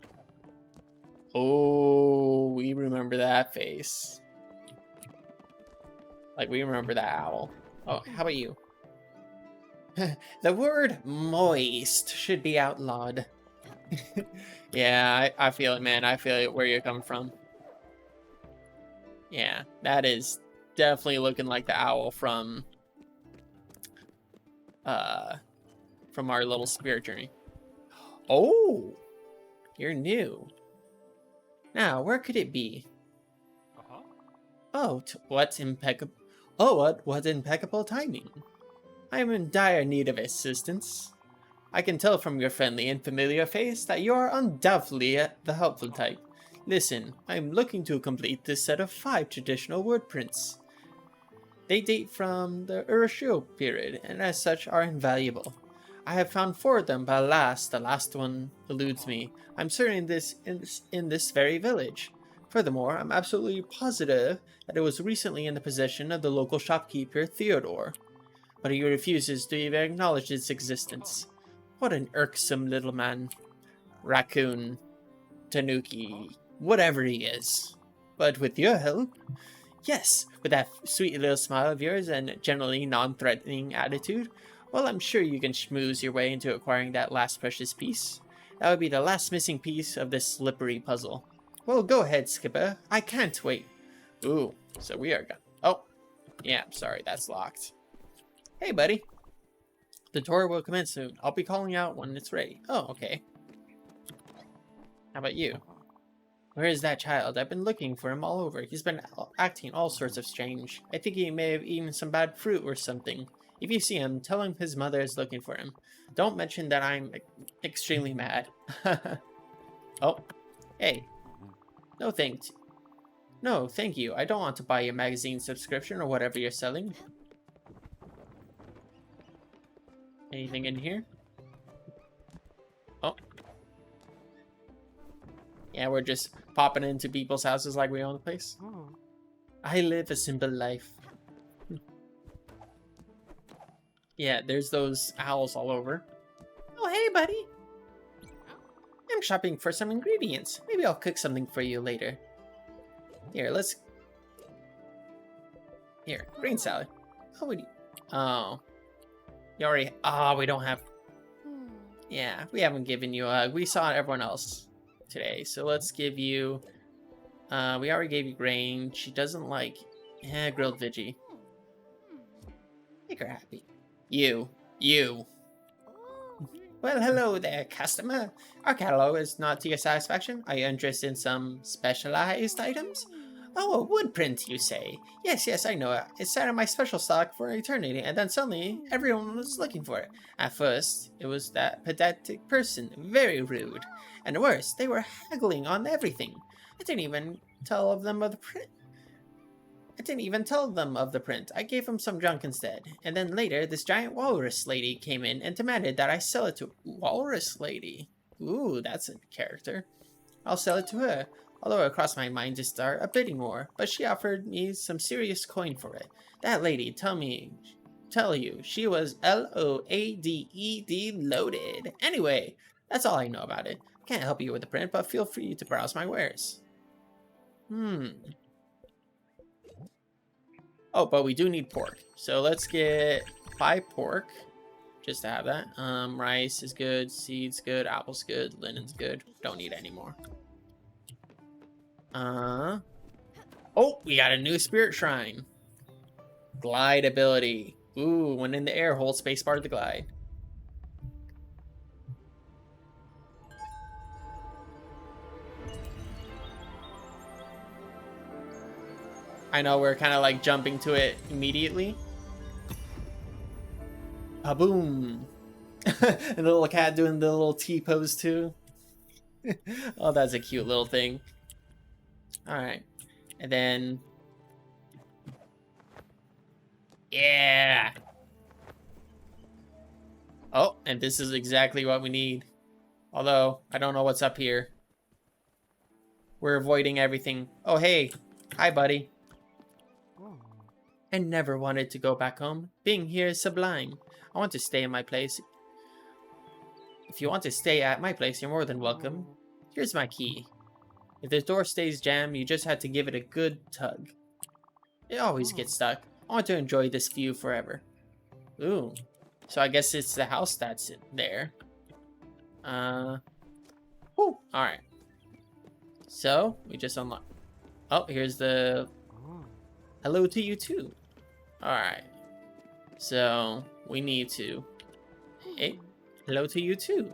Oh, we remember that face. Like, we remember that owl. Oh, how about you? The word moist should be outlawed. Yeah, I feel it, man. I feel it where you're coming from. Yeah, that is definitely looking like the owl from our little spirit journey. Oh, you're new. Now, where could it be? Oh, what impeccable! Oh, what impeccable timing! I am in dire need of assistance. I can tell from your friendly and familiar face that you are undoubtedly the helpful type. Listen, I am looking to complete this set of 5 traditional word prints. They date from the Urushiol period, and as such are invaluable. I have found 4 of them, but alas, the last one eludes me. I'm certain in this very village. Furthermore, I'm absolutely positive that it was recently in the possession of the local shopkeeper, Theodore. But he refuses to even acknowledge its existence. What an irksome little man. Raccoon, tanuki, whatever he is. But with your help, yes, with that sweet little smile of yours and generally non-threatening attitude, well, I'm sure you can schmooze your way into acquiring that last precious piece. That would be the last missing piece of this slippery puzzle. Well, go ahead, Skipper. I can't wait. Ooh, so we are gone. Oh, yeah, sorry, that's locked. Hey, buddy. The tour will commence soon. I'll be calling out when it's ready. Oh, okay. How about you? Where is that child? I've been looking for him all over. He's been acting all sorts of strange. I think he may have eaten some bad fruit or something. If you see him, tell him his mother is looking for him. Don't mention that I'm extremely mad. Oh, hey. No thanks. No, thank you. I don't want to buy your magazine subscription or whatever you're selling. Anything in here? Oh. Yeah, we're just popping into people's houses like we own the place. I live a simple life. Yeah, there's those owls all over. Oh, hey, buddy. I'm shopping for some ingredients. Maybe I'll cook something for you later. Here, let's... Here, green salad. Oh, oh. You already... Oh, we don't have... Yeah, we haven't given you... we saw everyone else today, so let's give you... we already gave you grain. She doesn't like... grilled veggie. Make her happy. You. Well, hello there, customer. Our catalog is not to your satisfaction. Are you interested in some specialized items? Oh, a wood print, you say? Yes, yes, I know it. It sat in my special stock for eternity, and then suddenly everyone was looking for it. At first, it was that pedantic person, very rude. And worse, they were haggling on everything. I didn't even tell of them of the print. I didn't even tell them of the print. I gave them some junk instead. And then later, this giant walrus lady came in and demanded that I sell it to Walrus Lady. Ooh, that's a character. I'll sell it to her. Although it crossed my mind to start a bidding war, but she offered me some serious coin for it. That lady, tell you, she was LOADED loaded. Anyway, that's all I know about it. Can't help you with the print, but feel free to browse my wares. Oh, but we do need pork. So let's get 5 pork. Just to have that. Rice is good, seeds good, apples good, linen's good. Don't need any more. Oh, we got a new spirit shrine. Glide ability. Ooh, when in the air, hold spacebar to glide. I know we're kind of like jumping to it immediately. Boom. And the little cat doing the little T pose too. Oh, that's a cute little thing. All right. And then, yeah. Oh, and this is exactly what we need. Although, I don't know what's up here. We're avoiding everything. Oh, hey. Hi, buddy. I never wanted to go back home. Being here is sublime. I want to stay in my place. If you want to stay at my place, you're more than welcome. Here's my key. If the door stays jammed, you just have to give it a good tug. It always gets stuck. I want to enjoy this view forever. Ooh. So I guess it's the house that's there. Whew. Alright. So, we just unlocked. Oh, here's the... Hello to you too. Alright. So, we need to... Hey, hello to you too.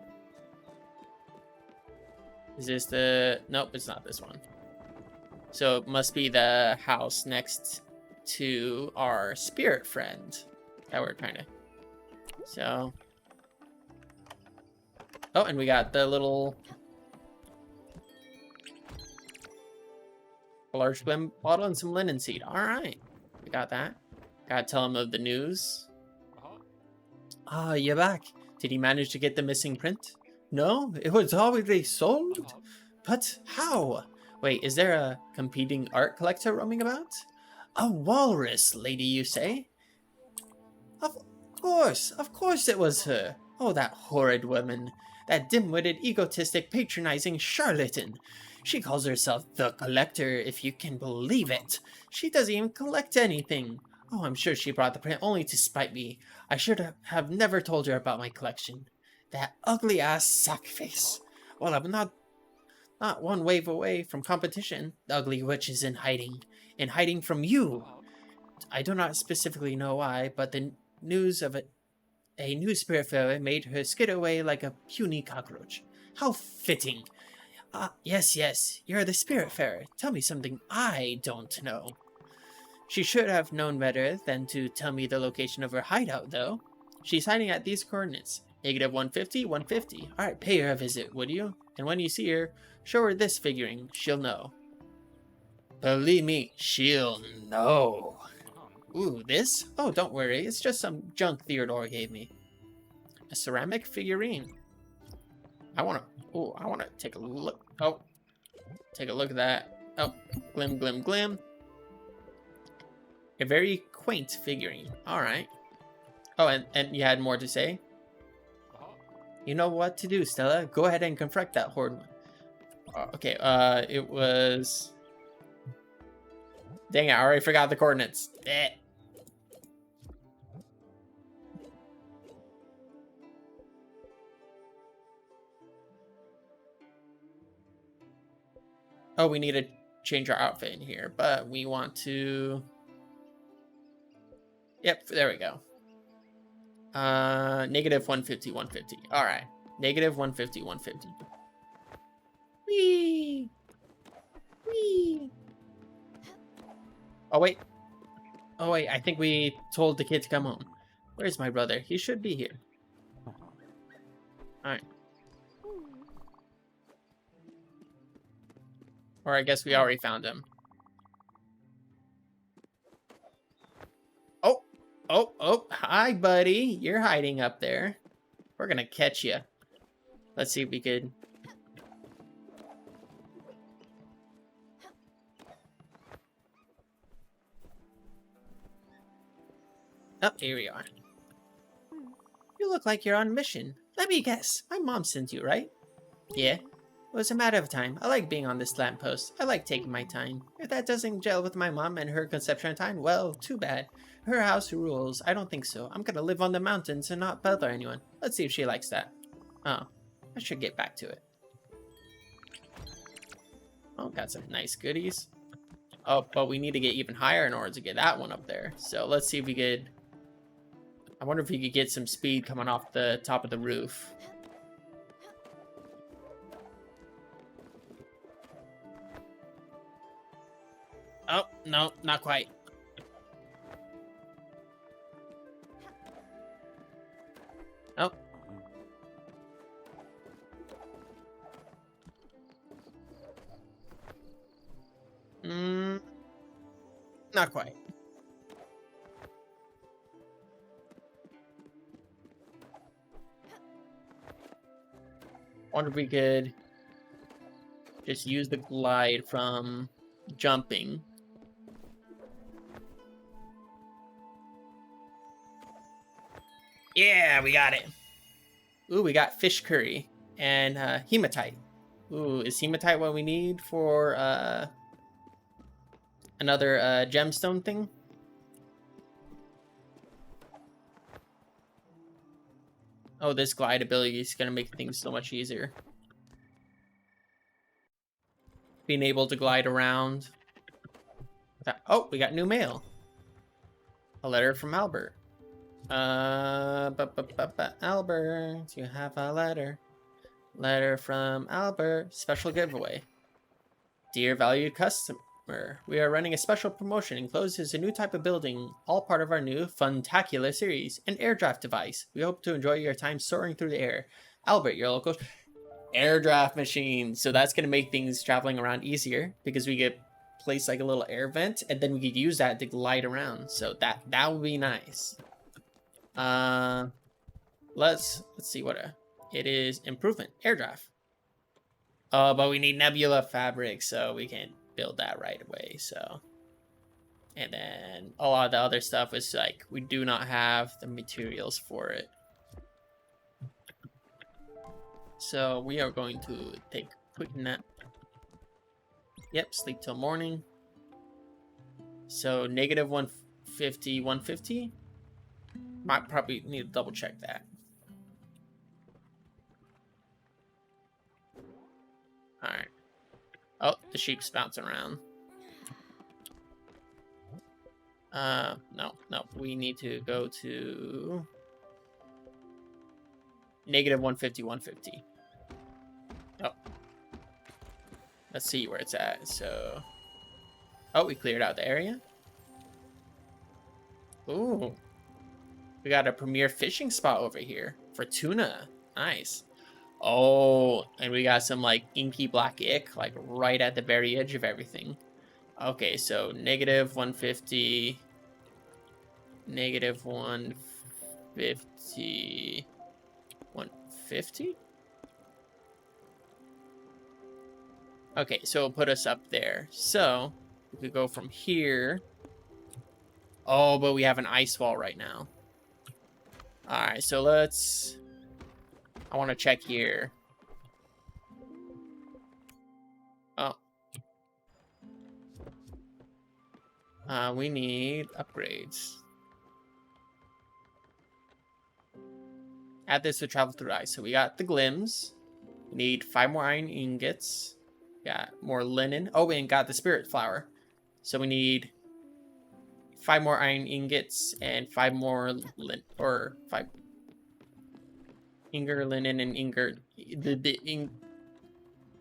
Is this the... Nope, it's not this one. So it must be the house next to our spirit friend that we're trying to... So... Oh, and we got the little... A large swim bottle and some linen seed. Alright. We got that. Gotta tell him of the news. Ah, you're back. Did he manage to get the missing print? No, it was already sold. But how? Wait, is there a competing art collector roaming about? A walrus lady, you say? Of course it was her. Oh, that horrid woman. That dim-witted, egotistic, patronizing charlatan. She calls herself the collector, if you can believe it. She doesn't even collect anything. Oh, I'm sure she brought the print only to spite me. I should have never told her about my collection. That ugly-ass sackface. Well, I'm not one wave away from competition. The ugly witch is in hiding from you. I do not specifically know why, but the news of a new Spiritfarer made her skitter away like a puny cockroach. How fitting. Yes, you're the Spiritfarer. Tell me something I don't know. She should have known better than to tell me the location of her hideout, though. She's hiding at these coordinates. -150, 150. Alright, pay her a visit, would you? And when you see her, show her this figuring. She'll know. Believe me, she'll know. Ooh, this? Oh, don't worry. It's just some junk Theodore gave me. A ceramic figurine. I wanna take a look. Oh, take a look at that. Oh, glim, glim, glim. A very quaint figurine. Alright. Oh, and you had more to say? You know what to do, Stella. Go ahead and confront that horde. Okay, it was... Dang it, I already forgot the coordinates. Eh. Oh, we need to change our outfit in here, but we want to... Yep, there we go. -150, 150. Alright. -150, 150. Whee! Whee! Oh, wait. Oh, wait. I think we told the kid to come home. Where's my brother? He should be here. Alright. Or I guess we already found him. Oh! Oh! Oh! Hi, buddy! You're hiding up there. We're gonna catch you. Let's see if we could... Oh, here we are. You look like you're on a mission. Let me guess. My mom sent you, right? Yeah. It was a matter of time. I like being on this lamppost. I like taking my time. If that doesn't gel with my mom and her conception of time, well, too bad. Her house rules. I don't think so. I'm gonna live on the mountains and not bother anyone. Let's see if she likes that. Oh, I should get back to it. Oh, got some nice goodies. Oh, but we need to get even higher in order to get that one up there. So let's see if we could... I wonder if we could get some speed coming off the top of the roof. Oh, no, not quite. Oh. Not quite. Wonder if we could just use the glide from jumping. Yeah, we got it. Ooh, we got fish curry and hematite. Ooh, is hematite what we need for another gemstone thing? Oh, this glide ability is going to make things so much easier. Being able to glide around. Oh, we got new mail. A letter from Albert. Albert, you have a letter. Letter from Albert. Special giveaway. Dear valued customer, we are running a special promotion. Enclosed is a new type of building, all part of our new Funtacular series, an air draft device. We hope to enjoy your time soaring through the air. Albert, your local air draft machine. So that's going to make things traveling around easier because we get placed like a little air vent and then we could use that to glide around. So that would be nice. Let's see what it is. Improvement, air draft. But we need nebula fabric, so we can't build that right away. So, and then a lot of the other stuff is like we do not have the materials for it. So we are going to take a quick nap. Yep, sleep till morning. So negative 150, 150. Might probably need to double check that. Alright. Oh, the sheep's bouncing around. No. We need to go to negative 150, 150. Oh. Let's see where it's at. So, oh, we cleared out the area. Ooh. We got a premier fishing spot over here for tuna. Nice. Oh, and we got some like inky black ick like right at the very edge of everything. Okay, so negative 150, negative 150, 150? Okay, so it'll put us up there. So we could go from here. Oh, but we have an ice wall right now. All right, so let's... I want to check here. Oh. We need upgrades. Add this to travel through ice. So we got the glims. We need 5 more iron ingots. Got more linen. Oh, we got the Spiritfarer. So we need 5 more iron ingots and 5 more linen, or 5 Inger, linen, and ingert.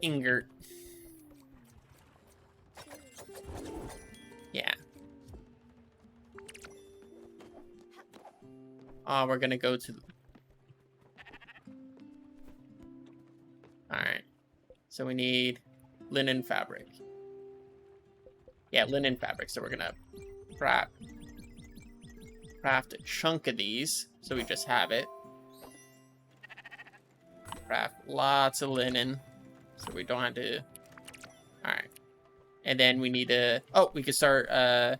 Ingert. Yeah. We're gonna go to... Alright. So we need linen fabric. Yeah, linen fabric. So we're gonna craft a chunk of these. So we just have it. Craft lots of linen. So we don't have to... Alright. And then we need to... Oh, we can start... Here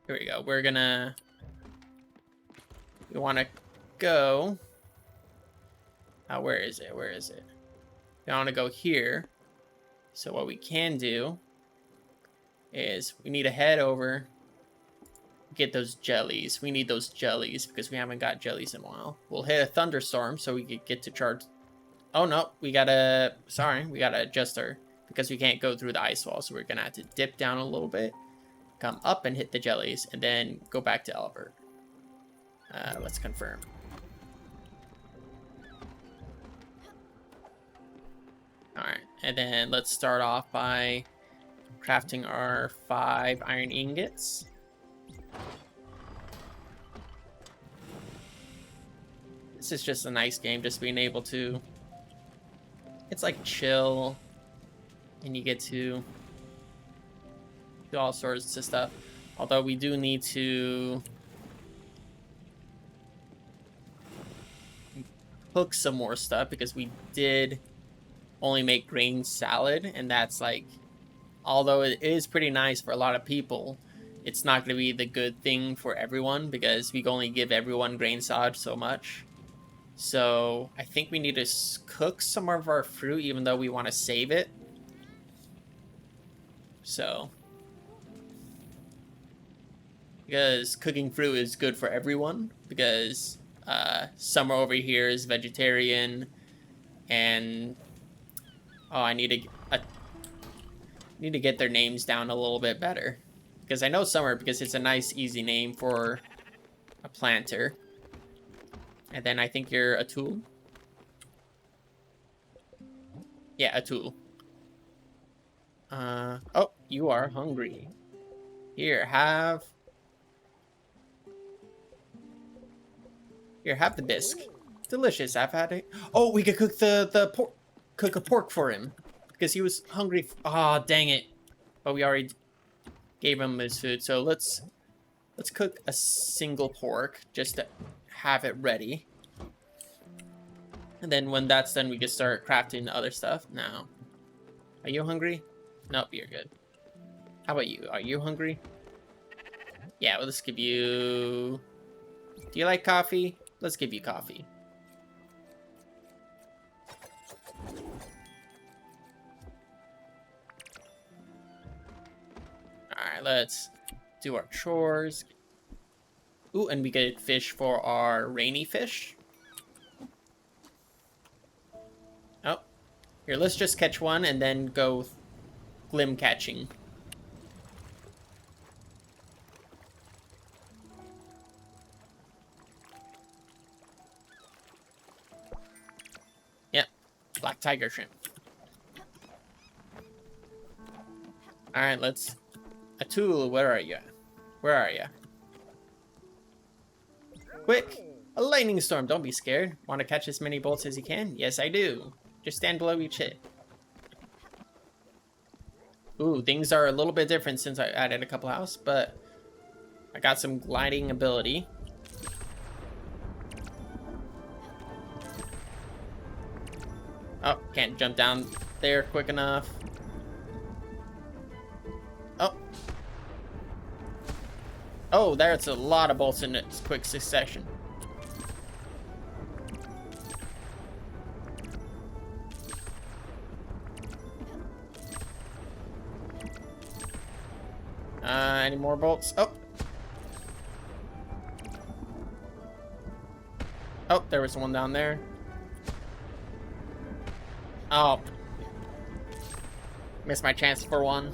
we go. We're gonna... We want to go... where is it? Where is it? We want to go here. So what we can do is we need to head over, get those jellies. We need those jellies because we haven't got jellies in a while. We'll hit a thunderstorm so we can get to charge. Oh no, we gotta adjust our, because we can't go through the ice wall. So we're gonna have to dip down a little bit, come up and hit the jellies, and then go back to Albert. Let's confirm. Alright, and then let's start off by crafting our 5 iron ingots. This is just a nice game, just being able to... It's like chill, and you get to do all sorts of stuff. Although we do need to cook some more stuff, because we did only make grain salad, and that's like, although it is pretty nice for a lot of people, it's not going to be the good thing for everyone, because we can only give everyone grain salad so much. So I think we need to cook some of our fruit, even though we want to save it. So, because cooking fruit is good for everyone, because Summer over here is vegetarian, and I need to get their names down a little bit better, because I know Summer because it's a nice easy name for a planter. And then I think you're a tool. Yeah, a tool. Oh, you are hungry. Here, have the bisque. Delicious. I've had it. Oh, we could cook the pork. Cook a pork for him because he was hungry. Ah, dang it! But we already gave him his food. So let's cook a single pork just to have it ready. And then when that's done, we can start crafting the other stuff. Now, are you hungry? Nope, you're good. How about you? Are you hungry? Yeah, well, let's give you... Do you like coffee? Let's give you coffee. Alright, let's do our chores. Ooh, and we get fish for our rainy fish. Oh, here, let's just catch one and then go glim catching. Yep, black tiger shrimp. Alright, let's... Atul, where are you? Where are you? Quick! A lightning storm, don't be scared. Want to catch as many bolts as you can? Yes, I do. Just stand below each hit. Ooh, things are a little bit different since I added a couple house, but I got some gliding ability. Oh, can't jump down there quick enough. Oh. Oh, there's a lot of bolts in its quick succession. Any more bolts? Oh. Oh, there was one down there. Oh. Missed my chance for one.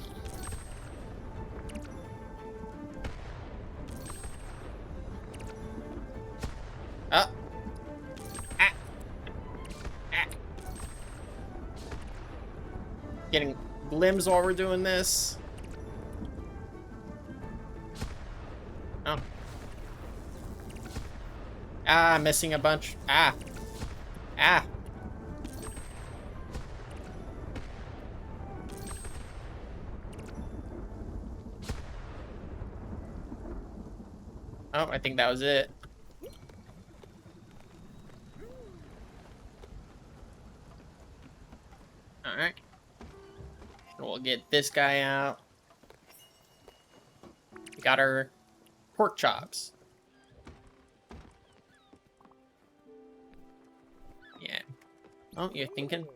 Oh. Ah. Ah. Getting limbs while we're doing this. Oh. Ah, missing a bunch. Ah. Ah. Oh, I think that was it. Alright. We'll get this guy out. We got our pork chops. Yeah. Oh, you're thinking?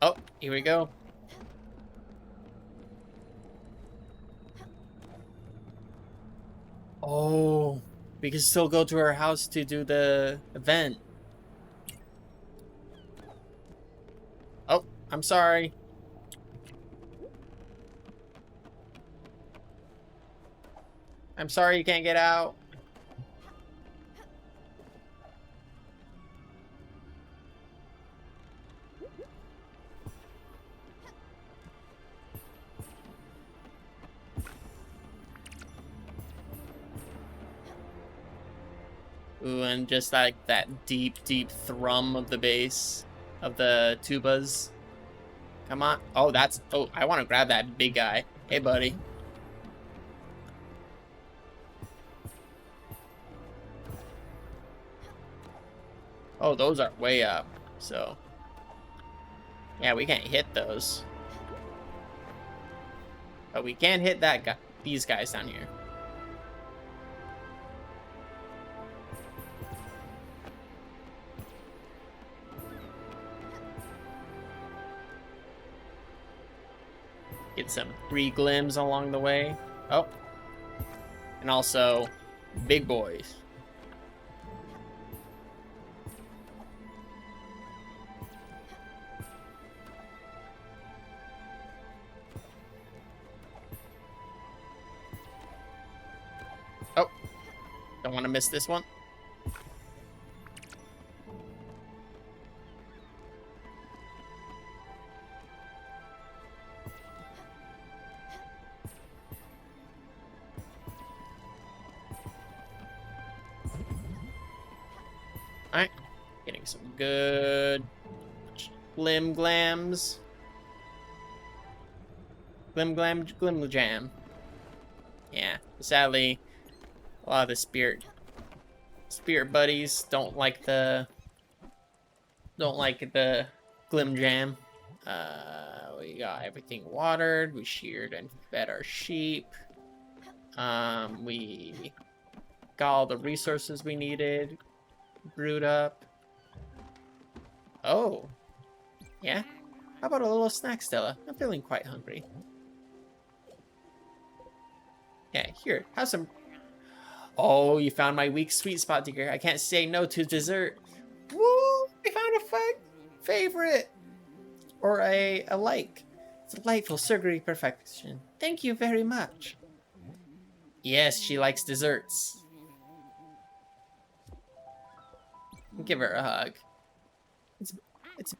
Oh, here we go. Oh, we can still go to her house to do the event. Oh, I'm sorry. I'm sorry you can't get out. Ooh, and just like that deep, deep thrum of the bass of the tubas. Come on. Oh, that's... Oh, I want to grab that big guy. Hey, buddy. Oh, those are way up. So... Yeah, we can't hit those. But we can hit that guy, these guys down here. Get some free glims along the way. Oh. And also, big boys. Oh. Don't want to miss this one. Alright. Getting some good glim glams. Glim glam glim jam. Yeah. Sadly, a lot of the spirit buddies don't like the glim jam. We got everything watered. We sheared and fed our sheep. We got all the resources we needed. Brewed up. Oh. Yeah? How about a little snack, Stella? I'm feeling quite hungry. Yeah, here. Have some... Oh, you found my weak sweet spot, dear. I can't say no to dessert. Woo! I found a favorite. Or a like. Delightful sugary perfection. Thank you very much. Yes, she likes desserts. Give her a hug. It's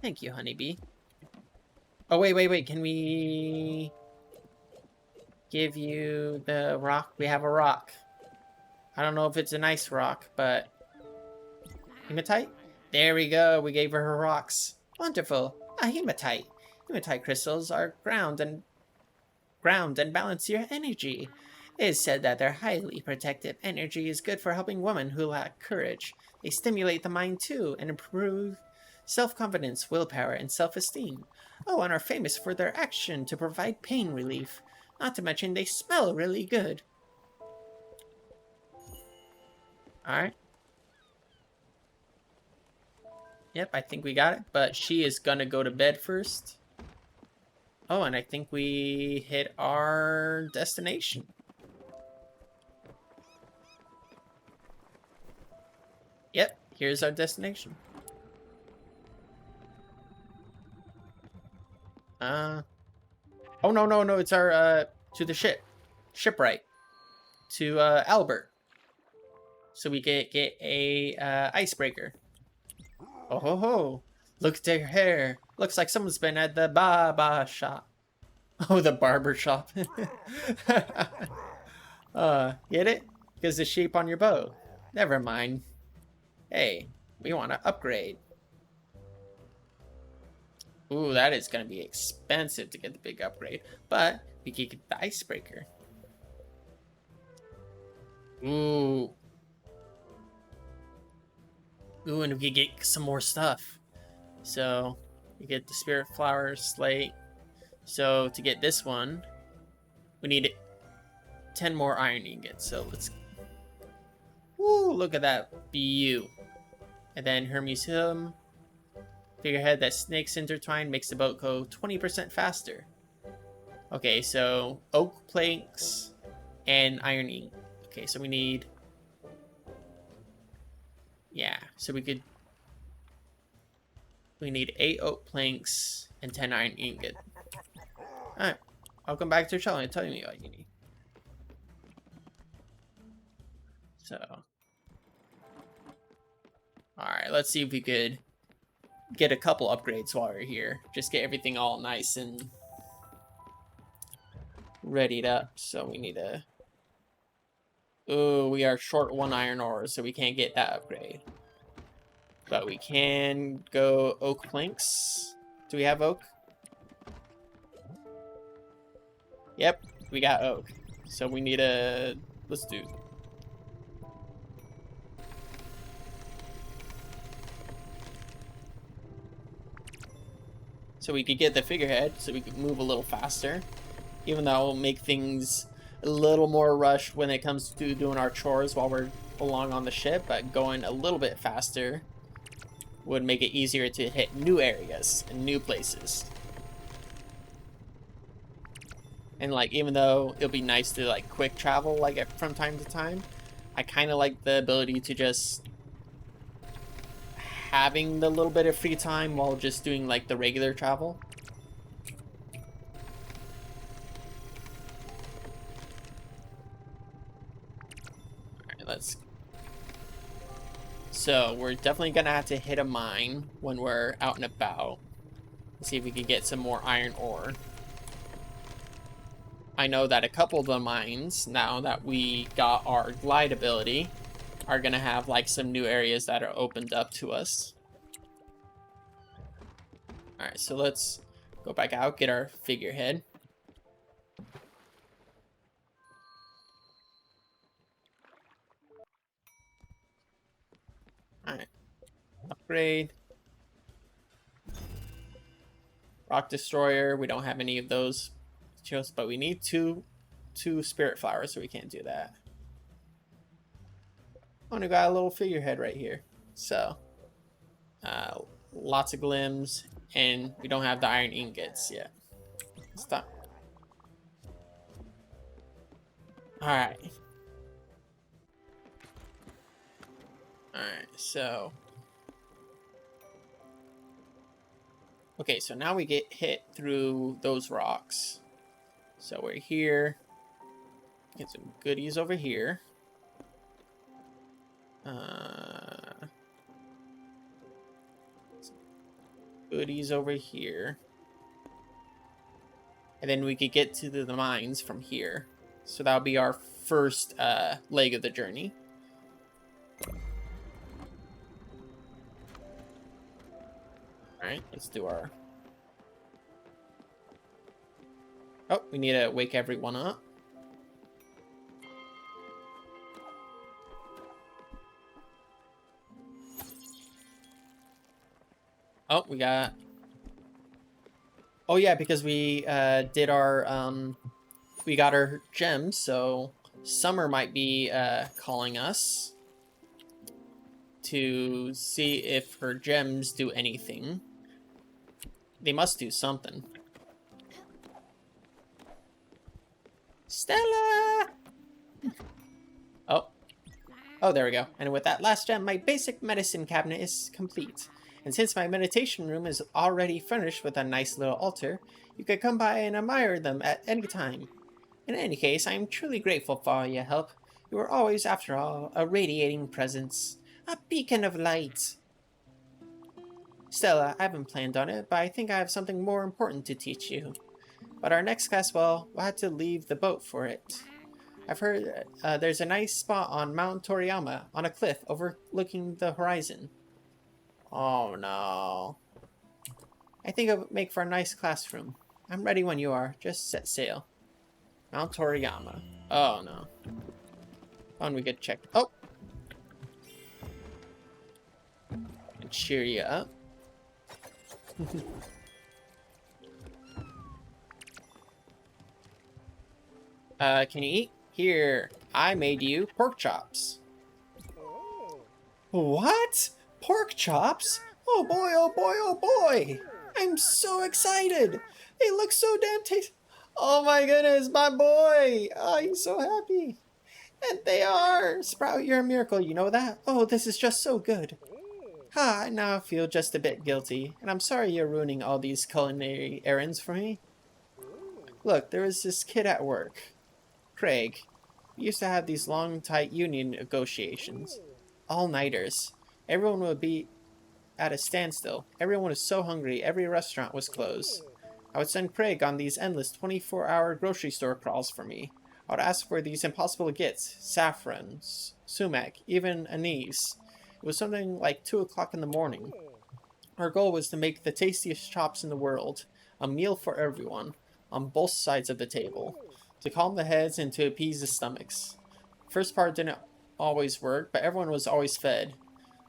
thank you, honeybee. Oh, wait. Can we give you the rock? We have a rock. I don't know if it's a nice rock, but hematite? There we go. We gave her rocks. Wonderful. A hematite. Hematite crystals are ground and balance your energy. It is said that their highly protective energy is good for helping women who lack courage. They stimulate the mind too and improve self-confidence, willpower, and self-esteem. Oh, and are famous for their action to provide pain relief. Not to mention they smell really good. Alright. Yep, I think we got it. But she is gonna go to bed first. Oh, and I think we hit our destination. Yep, here's our destination. Oh, no, it's our, to the shipwright. To, Albert. So we get a, icebreaker. Oh ho ho! Look at her hair. Looks like someone's been at the barber shop. Oh, the barber shop. Get it? Because the shape on your bow. Never mind. Hey, we want to upgrade. Ooh, that is going to be expensive to get the big upgrade. But we can get the icebreaker. Ooh. Ooh, and we can get some more stuff. So, we get the Spiritfarer slate. So, to get this one, we need 10 more iron ingots. So, let's... Woo, look at that view. And then Hermes Hymn. Figurehead that snakes intertwine makes the boat go 20% faster. Okay, so oak planks and iron ink. Okay, so we need... Yeah, so we need 8 oak planks and 10 iron ingot. Alright, I'll come back to your challenge and tell me what you need. So... Alright, let's see if we could get a couple upgrades while we're here. Just get everything all nice and readied up. So we need a... Ooh, we are short 1 iron ore, so we can't get that upgrade. But we can go oak planks. Do we have oak? Yep, we got oak. So we need a... Let's do... So we could get the figurehead, so we could move a little faster. Even though it will make things a little more rushed when it comes to doing our chores while we're along on the ship. But going a little bit faster would make it easier to hit new areas and new places. And like, even though it'll be nice to like quick travel like from time to time, I kind of like the ability to just having the little bit of free time while just doing like the regular travel. Alright, let's... So we're definitely gonna have to hit a mine when we're out and about. Let's see if we can get some more iron ore. I know that a couple of the mines, now that we got our glide ability, are gonna have like some new areas that are opened up to us. Alright, so let's go back out, get our figurehead. Alright. Upgrade. Rock Destroyer, we don't have any of those just, but we need two Spiritflowers, so we can't do that. Only got a little figurehead right here. So, lots of glims, and we don't have the iron ingots yet. Stop. Alright. Alright, so... Okay, so now we get hit through those rocks. So we're here. Get some goodies over here. Goodies over here. And then we could get to the mines from here. So that'll be our first leg of the journey. Alright, let's do our... Oh, we need to wake everyone up. Oh, we got... Oh yeah, because we did our... We got our gems, so Summer might be calling us to see if her gems do anything. They must do something. Stella! Oh. Oh, there we go. And with that last gem, my basic medicine cabinet is complete. And since my meditation room is already furnished with a nice little altar, you could come by and admire them at any time. In any case, I am truly grateful for all your help. You are always, after all, a radiating presence. A beacon of light. Stella, I haven't planned on it, but I think I have something more important to teach you. But our next class, well, we'll have to leave the boat for it. I've heard there's a nice spot on Mount Toriyama on a cliff overlooking the horizon. Oh no. I think it would make for a nice classroom. I'm ready when you are. Just set sail. Mount Toriyama. Oh no. And we get checked. Oh! And cheer you up. Can you eat? Here, I made you pork chops. What? Pork chops? Oh boy, oh boy, oh boy! I'm so excited! They look so damn tasty. Oh my goodness, my boy! Oh, he's so happy. And they are! Sprout, you're a miracle, you know that? Oh, this is just so good. Ha, I now feel just a bit guilty, and I'm sorry you're ruining all these culinary errands for me. Look, there was this kid at work. Craig. We used to have these long, tight union negotiations. All-nighters. Everyone would be at a standstill. Everyone was so hungry, every restaurant was closed. I would send Craig on these endless 24-hour grocery store crawls for me. I would ask for these impossible gets. Saffron, sumac, even anise. It was something like 2 o'clock in the morning. Our goal was to make the tastiest chops in the world. A meal for everyone, on both sides of the table. To calm the heads and to appease the stomachs. First part didn't always work, but everyone was always fed.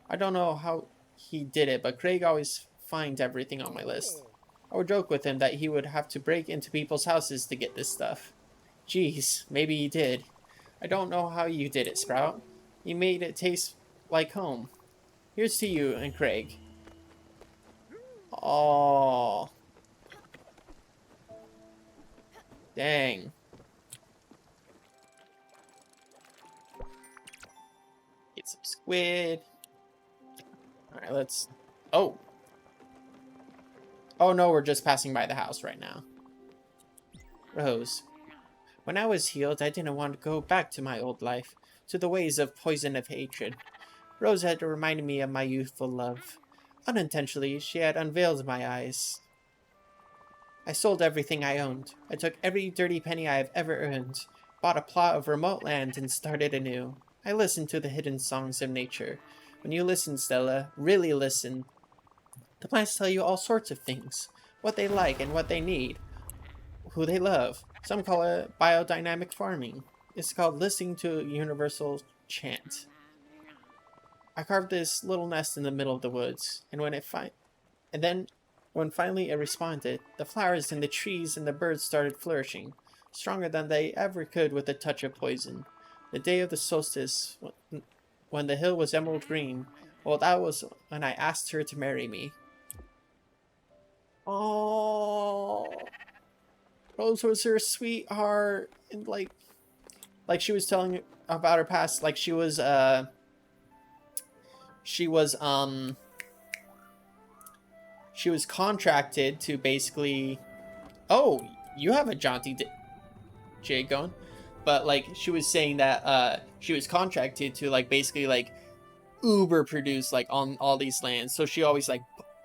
I don't know how he did it, but Craig always finds everything on my list. I would joke with him that he would have to break into people's houses to get this stuff. Geez, maybe he did. I don't know how you did it, Sprout. You made it taste like home. Here's to you and Craig. Oh. Dang. Get some squid. Alright, let's... Oh. Oh no, we're just passing by the house right now. Rose. When I was healed, I didn't want to go back to my old life, to the ways of poison of hatred. Rose had reminded me of my youthful love. Unintentionally, she had unveiled my eyes. I sold everything I owned. I took every dirty penny I have ever earned, bought a plot of remote land, and started anew. I listened to the hidden songs of nature. When you listen, Stella, really listen, the plants tell you all sorts of things. What they like and what they need. Who they love. Some call it biodynamic farming. It's called listening to a universal chant. I carved this little nest in the middle of the woods, and when finally it responded, the flowers and the trees and the birds started flourishing, stronger than they ever could with a touch of poison. The day of the solstice, when the hill was emerald green, well, that was when I asked her to marry me. Oh, Rose was her sweetheart, and like she was telling about her past, like she was contracted to basically... Oh, you have a jaunty jig going. But, like, she was saying that, she was contracted to, like, basically, like, uber produce, like, on all these lands. So she always, like...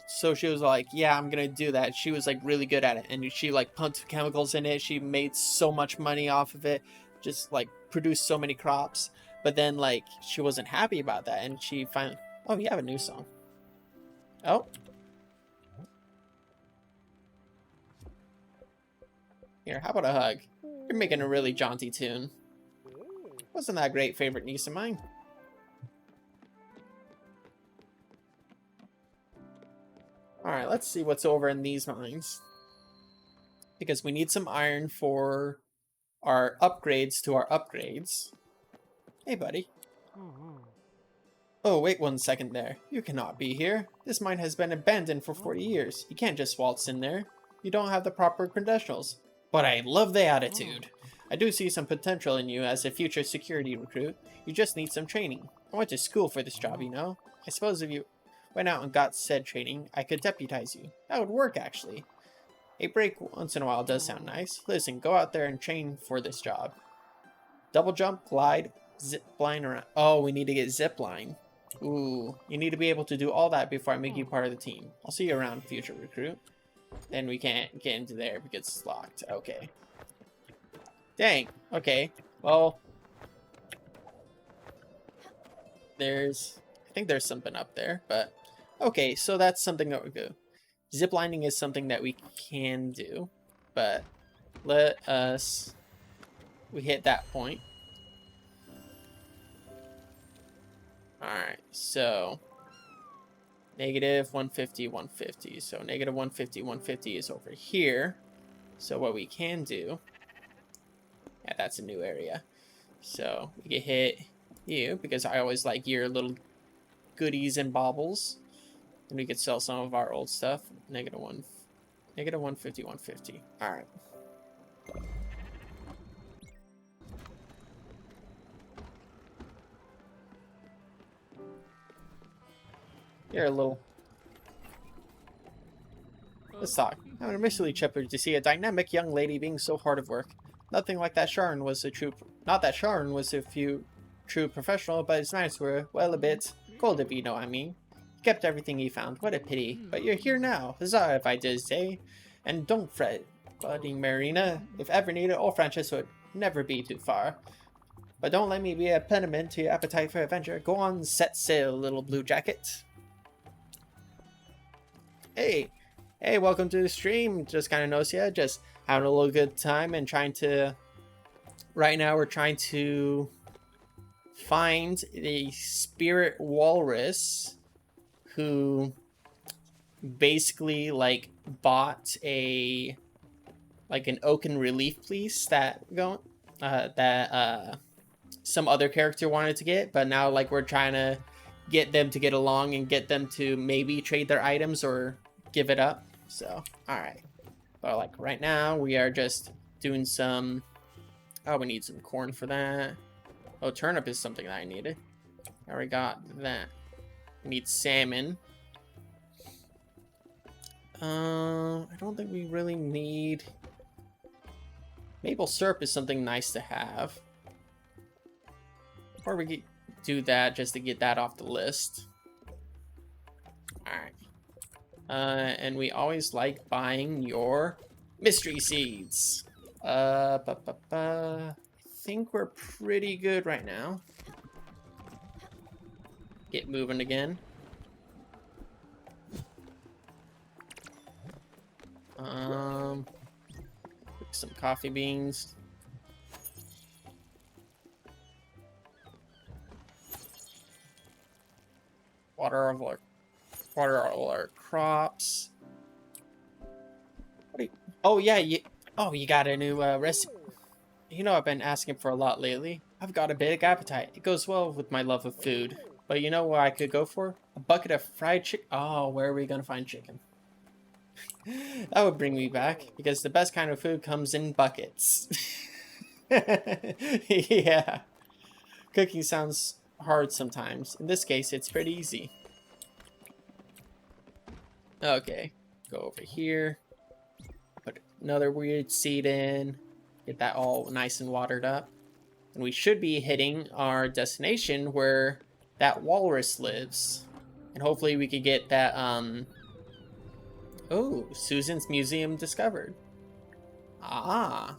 So she was like, yeah, I'm gonna do that. She was, like, really good at it. And she, like, pumped chemicals in it. She made so much money off of it. Just, like, produced so many crops. But then, like, she wasn't happy about that. And she finally... Oh, you have a new song. Oh. Here, how about a hug? You're making a really jaunty tune. Wasn't that a great favorite niece of mine? Alright, let's see what's over in these mines. Because we need some iron for our upgrades to our upgrades. Hey, buddy. Oh, wait 1 second there. You cannot be here. This mine has been abandoned for 40 years. You can't just waltz in there. You don't have the proper credentials. But I love the attitude. I do see some potential in you as a future security recruit. You just need some training. I went to school for this job, you know. I suppose if you went out and got said training, I could deputize you. That would work, actually. A break once in a while does sound nice. Listen, go out there and train for this job. Double jump, glide, zip line around. Oh, we need to get zip line. Ooh, you need to be able to do all that before I make you part of the team. I'll see you around, future recruit. Then we can't get into there because it's locked. Okay. Dang. Okay. Well, I think there's something up there, but okay, so that's something that we do. Ziplining is something that we can do, but we hit that point. Alright, so negative 150, 150. So negative 150, 150 is over here. So what we can do, yeah, that's a new area. So we can hit you, because I always like your little goodies and baubles. And we could sell some of our old stuff. Negative 150, 150. Alright. You're a little... Let's talk. I'm initially chippered to see a dynamic young lady being so hard of work. Nothing like that Sharon was a true... Not that Sharon was a true professional, but his manners were, well, a bit cold, if you know what I mean. He kept everything he found. What a pity. But you're here now. Huzzah, if I did say. And don't fret, buddy Marina. If ever needed, old Francis would never be too far. But don't let me be a impediment to your appetite for adventure. Go on, set sail, little blue jacket. Hey, welcome to the stream. Just kind of noticed ya. Just having a little good time and trying to... Right now we're trying to find the spirit walrus who basically like bought an oaken relief piece that some other character wanted to get, but now like we're trying to get them to get along and get them to maybe trade their items or give it up. So, alright. But like right now we are just doing some... Oh, we need some corn for that. Oh, turnip is something that I needed. I already got that. We need salmon. I don't think we really need... Maple syrup is something nice to have. Or we could do that just to get that off the list. Alright. And we always like buying your mystery seeds. I think we're pretty good right now. Get moving again. Pick some coffee beans. Water all our crops. What do you, oh yeah, you got a new recipe. You know I've been asking for a lot lately. I've got a big appetite. It goes well with my love of food. But you know what I could go for? A bucket of fried chicken. Oh, where are we gonna find chicken? That would bring me back, because the best kind of food comes in buckets. Yeah. Cooking sounds hard sometimes. In this case, it's pretty easy. Okay. Go over here. Put another weird seed in. Get that all nice and watered up. And we should be hitting our destination where that walrus lives. And hopefully we could get that, oh, Susan's Museum discovered. Ah.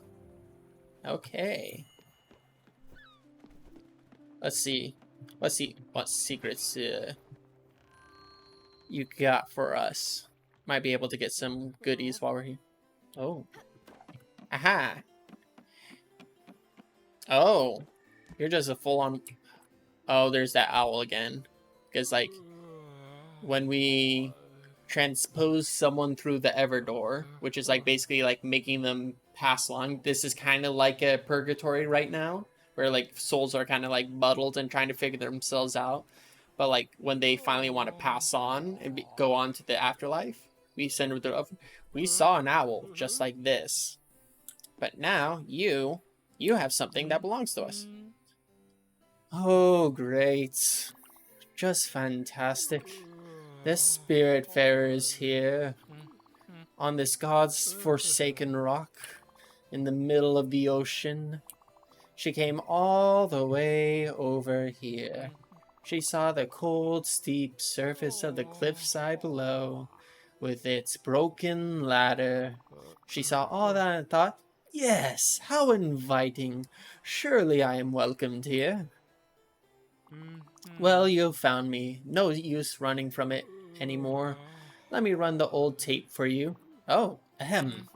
Okay. Let's see. What secrets you got for us. Might be able to get some goodies while we're here. Oh. Aha. Oh. You're just a full-on... Oh, there's that owl again. Because, like, when we transpose someone through the Everdoor, which is, like, basically, like, making them pass along, this is kind of like a purgatory right now, where, like, souls are kind of, like, muddled and trying to figure themselves out. But, like, when they finally want to pass on and go on to the afterlife, we send them through. We saw an owl just like this. But now, you have something that belongs to us. Oh, great. Just fantastic. The Spiritfarer is here. On this God's forsaken rock. In the middle of the ocean. She came all the way over here. She saw the cold, steep surface of the cliffside below, with its broken ladder. She saw all that and thought, Yes, how inviting. Surely I am welcomed here. Well, you've found me. No use running from it anymore. Let me run the old tape for you. Oh, ahem.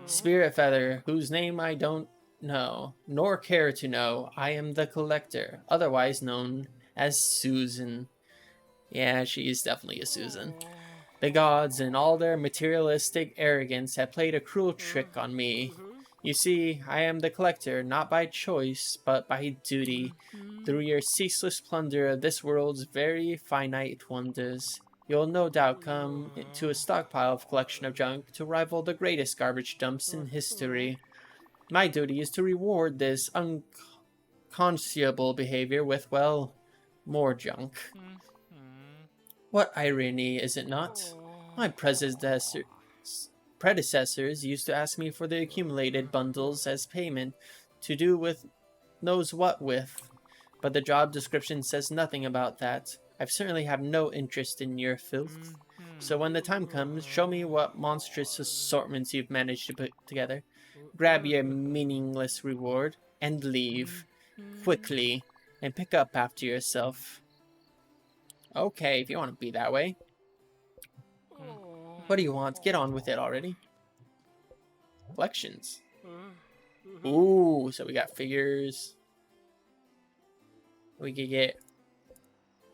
Spiritfarer, whose name I don't know, nor care to know. I am the Collector, otherwise known as Susan. Yeah, she is definitely a Susan. The gods, in all their materialistic arrogance, have played a cruel trick on me. You see, I am the Collector, not by choice, but by duty. Through your ceaseless plunder of this world's very finite wonders, you'll no doubt come to a stockpile of collection of junk to rival the greatest garbage dumps in history. My duty is to reward this unconscionable behavior with, well, more junk. What irony, is it not? My predecessors used to ask me for the accumulated bundles as payment to do with knows what with, but the job description says nothing about that. I certainly have no interest in your filth. So when the time comes, show me what monstrous assortments you've managed to put together. Grab your meaningless reward and leave quickly and pick up after yourself. Okay, if you want to be that way. What do you want? Get on with it already. Collections. Ooh, so we got figures. We could get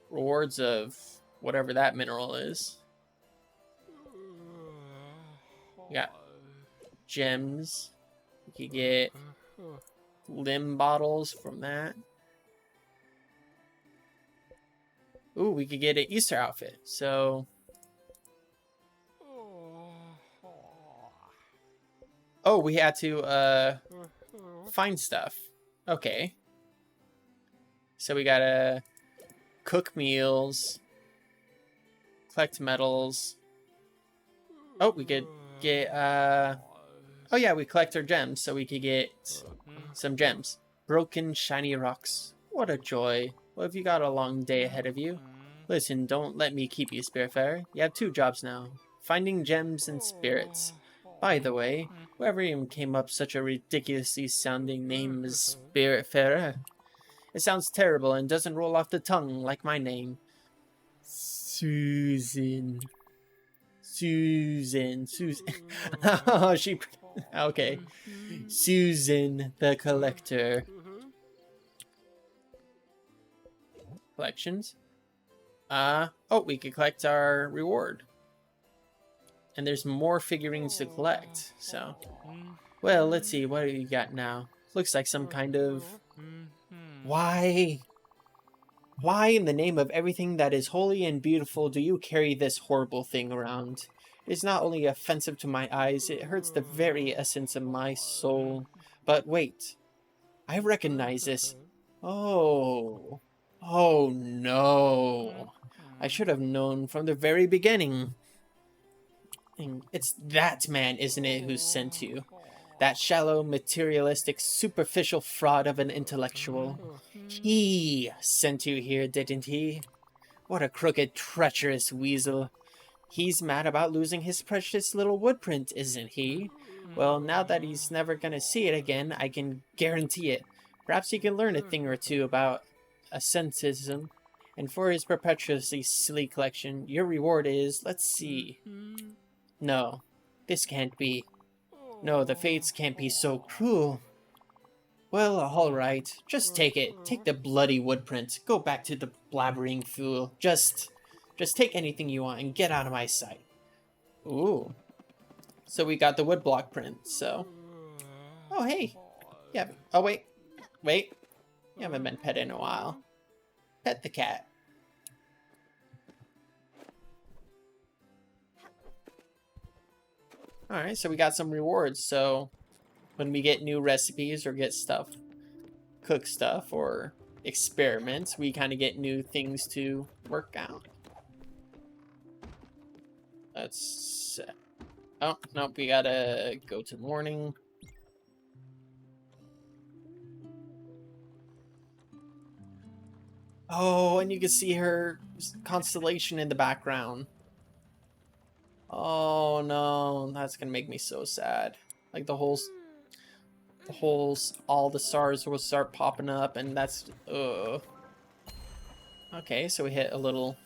rewards of whatever that mineral is. We got gems. We could get limb bottles from that. Ooh, we could get an Easter outfit. So, oh, we had to find stuff. Okay. So we gotta cook meals, collect metals. Oh, we could get oh yeah, we collect our gems, so we could get some gems. Broken shiny rocks. What a joy. Well, have you got a long day ahead of you? Listen, don't let me keep you, Spiritfarer. You have 2 jobs now. Finding gems and spirits. By the way, whoever even came up such a ridiculously sounding name as Spiritfarer? It sounds terrible and doesn't roll off the tongue like my name. Susan. Susan. Oh, she... Okay. Susan the Collector. Collections. Oh, we could collect our reward. And there's more figurines to collect, so. Well, let's see, what do you got now? Looks like some kind of... Why? Why in the name of everything that is holy and beautiful do you carry this horrible thing around? It is not only offensive to my eyes, it hurts the very essence of my soul. But wait, I recognize this. Oh. Oh no. I should have known from the very beginning. It's that man, isn't it, who sent you? That shallow, materialistic, superficial fraud of an intellectual. He sent you here, didn't he? What a crooked, treacherous weasel. He's mad about losing his precious little woodprint, isn't he? Well, now that he's never gonna see it again, I can guarantee it. Perhaps he can learn a thing or two about asceticism. And for his perpetuously silly collection, your reward is, let's see. No, this can't be. No, the fates can't be so cruel. Well, alright. Just take it. Take the bloody woodprint. Go back to the blabbering fool. Just take anything you want and get out of my sight. Ooh. So we got the woodblock print, so. Oh, hey. Yeah. Oh, wait. Wait. You haven't been pet in a while. Pet the cat. Alright, so we got some rewards, so when we get new recipes or get stuff, cook stuff, or experiments, we kind of get new things to work out. Let's... Oh, nope, we gotta go to morning. Oh, and you can see her constellation in the background. Oh no, that's gonna make me so sad. Like the whole the holes, all the stars will start popping up, and that's okay. So we hit a little.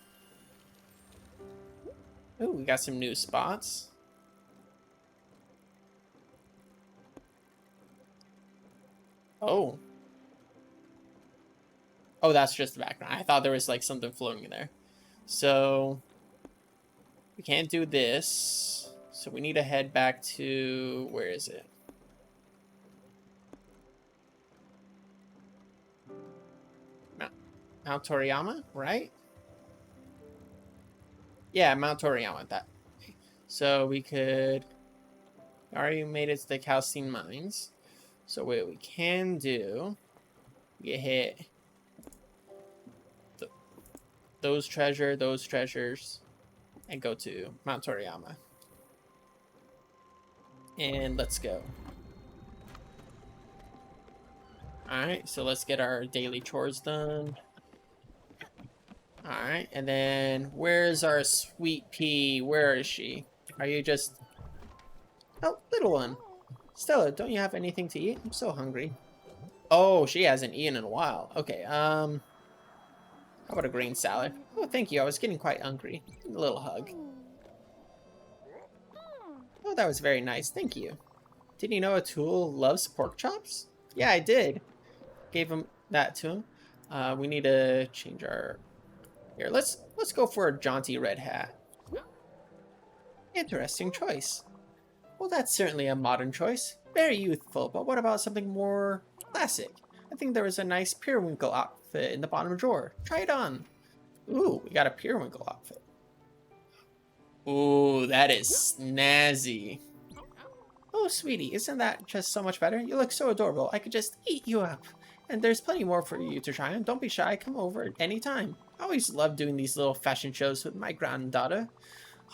Oh, we got some new spots. Oh. Oh, that's just the background. I thought there was like something floating in there. So we can't do this. So we need to head back to, where is it? Mount Toriyama, right? Yeah, Mount Toriyama. That. So we could. Already made it to the calcine mines. So what we can do, we hit those treasures, and go to Mount Toriyama. And let's go. Alright, so let's get our daily chores done. Alright, and then where's our sweet pea? Where is she? Are you just... Oh, little one. Stella, don't you have anything to eat? I'm so hungry. Oh, she hasn't eaten in a while. Okay, how about a grain salad? Oh, thank you. I was getting quite hungry. A little hug. Oh, that was very nice. Thank you. Did you know Atul loves pork chops? Yeah, I did. Gave him that to him. We need to change our... Here, let's go for a jaunty red hat. Interesting choice. Well, that's certainly a modern choice. Very youthful, but what about something more classic? I think there was a nice periwinkle outfit in the bottom drawer. Try it on. Ooh, we got a periwinkle outfit. Ooh, that is snazzy. Oh, sweetie, isn't that just so much better? You look so adorable. I could just eat you up. And there's plenty more for you to try on. Don't be shy. Come over at any time. I always love doing these little fashion shows with my granddaughter.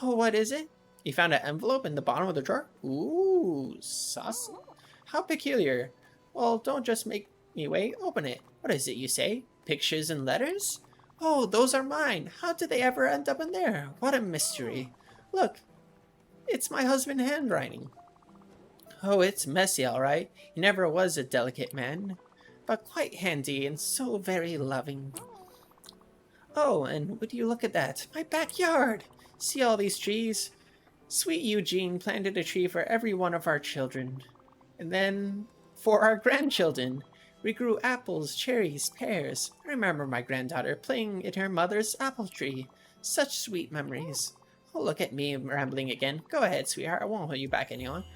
Oh, what is it? You found an envelope in the bottom of the drawer? Ooh, saucy. How peculiar. Well, don't just make me wait. Open it. What is it you say? Pictures and letters? Oh, those are mine. How did they ever end up in there? What a mystery. Look, it's my husband's handwriting. Oh, it's messy, all right. He never was a delicate man, but quite handy and so very loving. Oh, and would you look at that? My backyard! See all these trees? Sweet Eugene planted a tree for every one of our children. And then for our grandchildren. We grew apples, cherries, pears. I remember my granddaughter playing in her mother's apple tree. Such sweet memories. Oh, look at me rambling again. Go ahead, sweetheart. I won't hold you back any longer.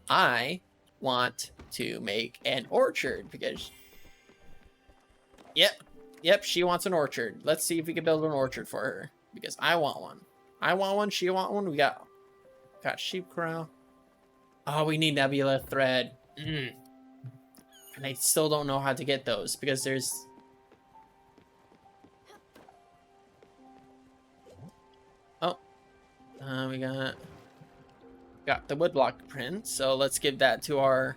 I want to make an orchard because... Yep, she wants an orchard. Let's see if we can build an orchard for her. Because I want one. I want one, she want one. We got sheep corral. Oh, we need nebula thread. And I still don't know how to get those because there's... Oh. We got the woodblock print. So let's give that to our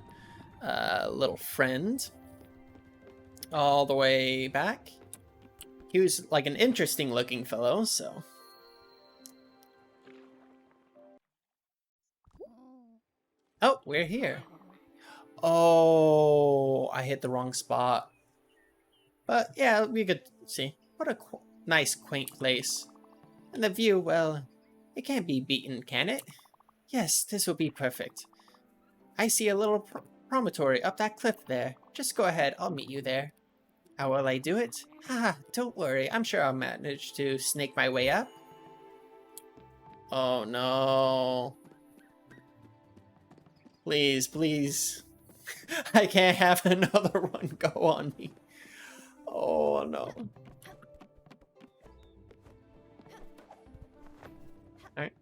little friend. All the way back. He was like an interesting looking fellow, so... Oh, we're here. Oh, I hit the wrong spot. But yeah, we could see. What a nice, quaint place. And the view, well, it can't be beaten, can it? Yes, this will be perfect. I see a little promontory up that cliff there. Just go ahead, I'll meet you there. How will I do it? Haha, don't worry, I'm sure I'll manage to snake my way up. Oh no. Please, please. I can't have another one go on me. Oh no. Alright.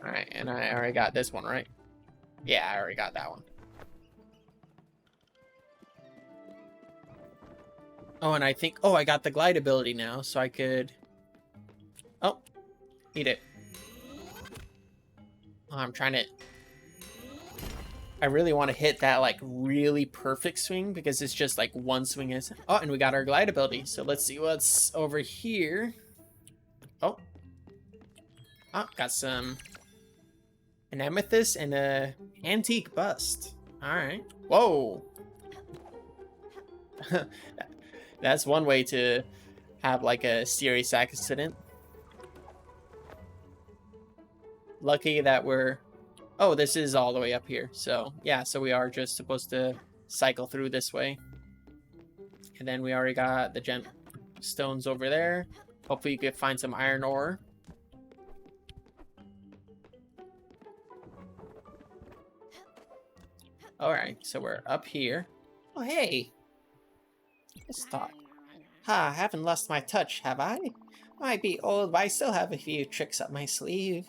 Alright, and I already got this one, right? Yeah, I already got that one. Oh, and I think... Oh, I got the glide ability now, so I could... Oh. Eat it. Oh, I'm trying to... I really want to hit that, like, really perfect swing, because it's just, like, one swing is... Oh, and we got our glide ability, so let's see what's over here. Oh. Oh, got some... An amethyst and a antique bust. Alright. Whoa! That's one way to have like a serious accident. Lucky that we're... Oh, this is all the way up here. So, yeah, so we are just supposed to cycle through this way. And then we already got the gem stones over there. Hopefully you could find some iron ore. Alright, so we're up here. Oh, hey! Let's talk. Ha, I haven't lost my touch, have I? Might be old, but I still have a few tricks up my sleeve.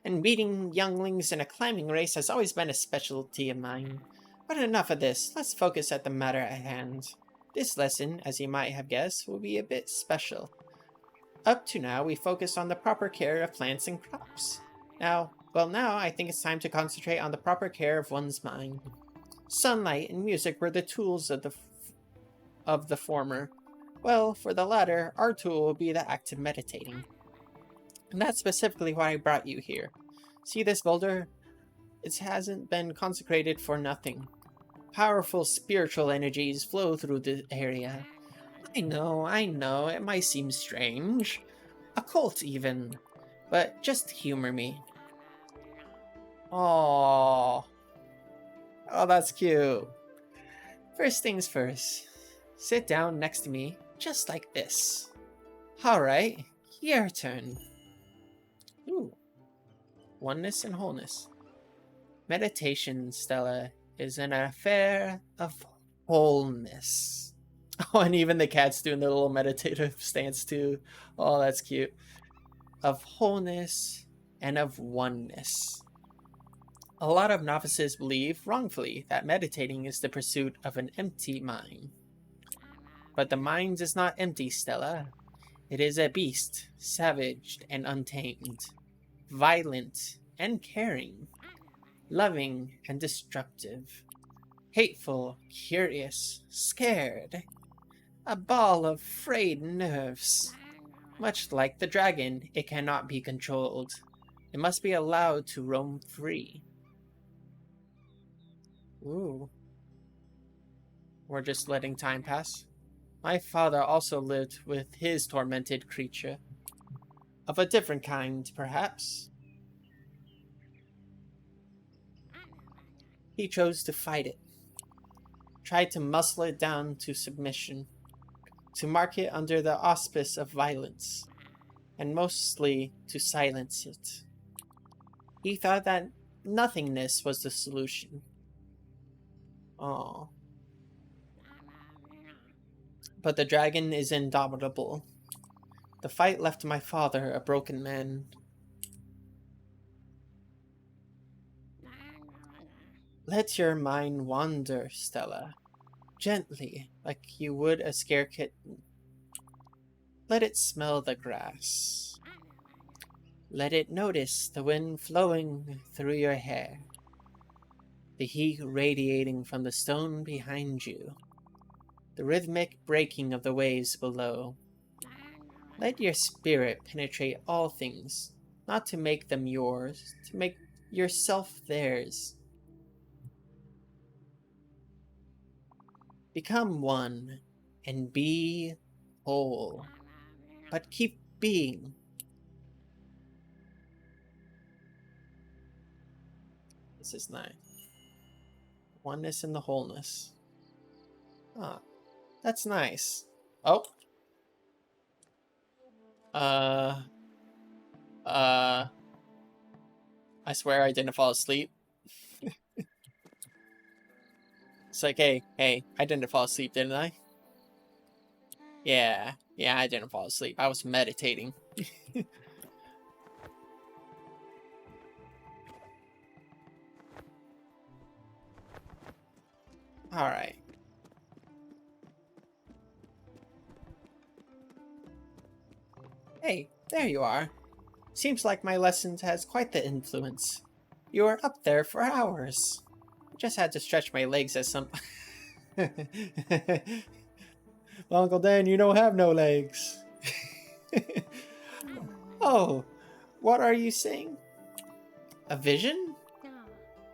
And beating younglings in a climbing race has always been a specialty of mine. But enough of this, let's focus at the matter at hand. This lesson, as you might have guessed, will be a bit special. Up to now, we focused on the proper care of plants and crops. Now I think it's time to concentrate on the proper care of one's mind. Sunlight and music were the tools of the former. Well, for the latter, our tool will be the act of meditating. And that's specifically why I brought you here. See this boulder? It hasn't been consecrated for nothing. Powerful spiritual energies flow through the area. I know, it might seem strange. Occult even. But just humor me. Aww. Oh, that's cute. First things first. Sit down next to me, just like this. Alright, your turn. Ooh. Oneness and wholeness. Meditation, Stella, is an affair of wholeness. Oh, and even the cat's doing the little meditative stance too. Oh, that's cute. Of wholeness and of oneness. A lot of novices believe, wrongfully, that meditating is the pursuit of an empty mind. But the mind is not empty, Stella. It is a beast, savage and untamed, violent and caring, loving and destructive, hateful, curious, scared, a ball of frayed nerves. Much like the dragon, it cannot be controlled. It must be allowed to roam free. Ooh. We're just letting time pass. My father also lived with his tormented creature. Of a different kind, perhaps. He chose to fight it. Tried to muscle it down to submission. To mark it under the auspice of violence. And mostly to silence it. He thought that nothingness was the solution. Oh. But the dragon is indomitable. The fight left my father a broken man. Let your mind wander, Stella. Gently, like you would a scared kitten. Let it smell the grass. Let it notice the wind flowing through your hair. The heat radiating from the stone behind you. The rhythmic breaking of the waves below. Let your spirit penetrate all things, not to make them yours, to make yourself theirs. Become one and be whole, but keep being. This is nice. Oneness in the wholeness. Ah, that's nice. Oh. I swear I didn't fall asleep. It's like, hey, I didn't fall asleep, didn't I? Yeah, I didn't fall asleep. I was meditating. Alright. Hey, there you are. Seems like my lessons has quite the influence. You were up there for hours. I just had to stretch my legs as some... Well, Uncle Dan, you don't have no legs. Oh, what are you saying? A vision?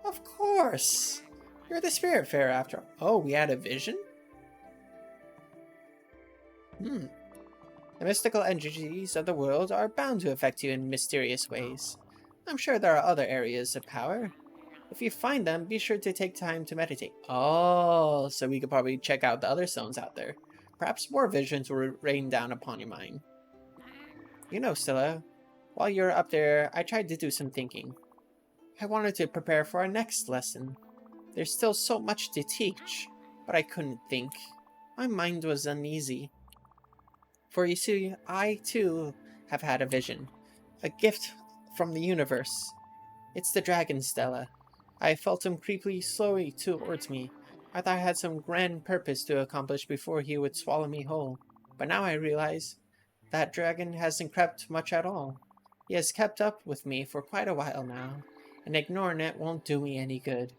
Of course! You're the Spiritfarer after all. Oh, we had a vision? The mystical energies of the world are bound to affect you in mysterious ways. I'm sure there are other areas of power. If you find them, be sure to take time to meditate. Oh, so we could probably check out the other stones out there. Perhaps more visions will rain down upon your mind. You know, Stella, while you were up there, I tried to do some thinking. I wanted to prepare for our next lesson. There's still so much to teach, but I couldn't think. My mind was uneasy. For you see, I too have had a vision. A gift from the universe. It's the dragon, Stella. I felt him creepily slowly towards me. I thought I had some grand purpose to accomplish before he would swallow me whole. But now I realize that dragon hasn't crept much at all. He has kept up with me for quite a while now, and ignoring it won't do me any good.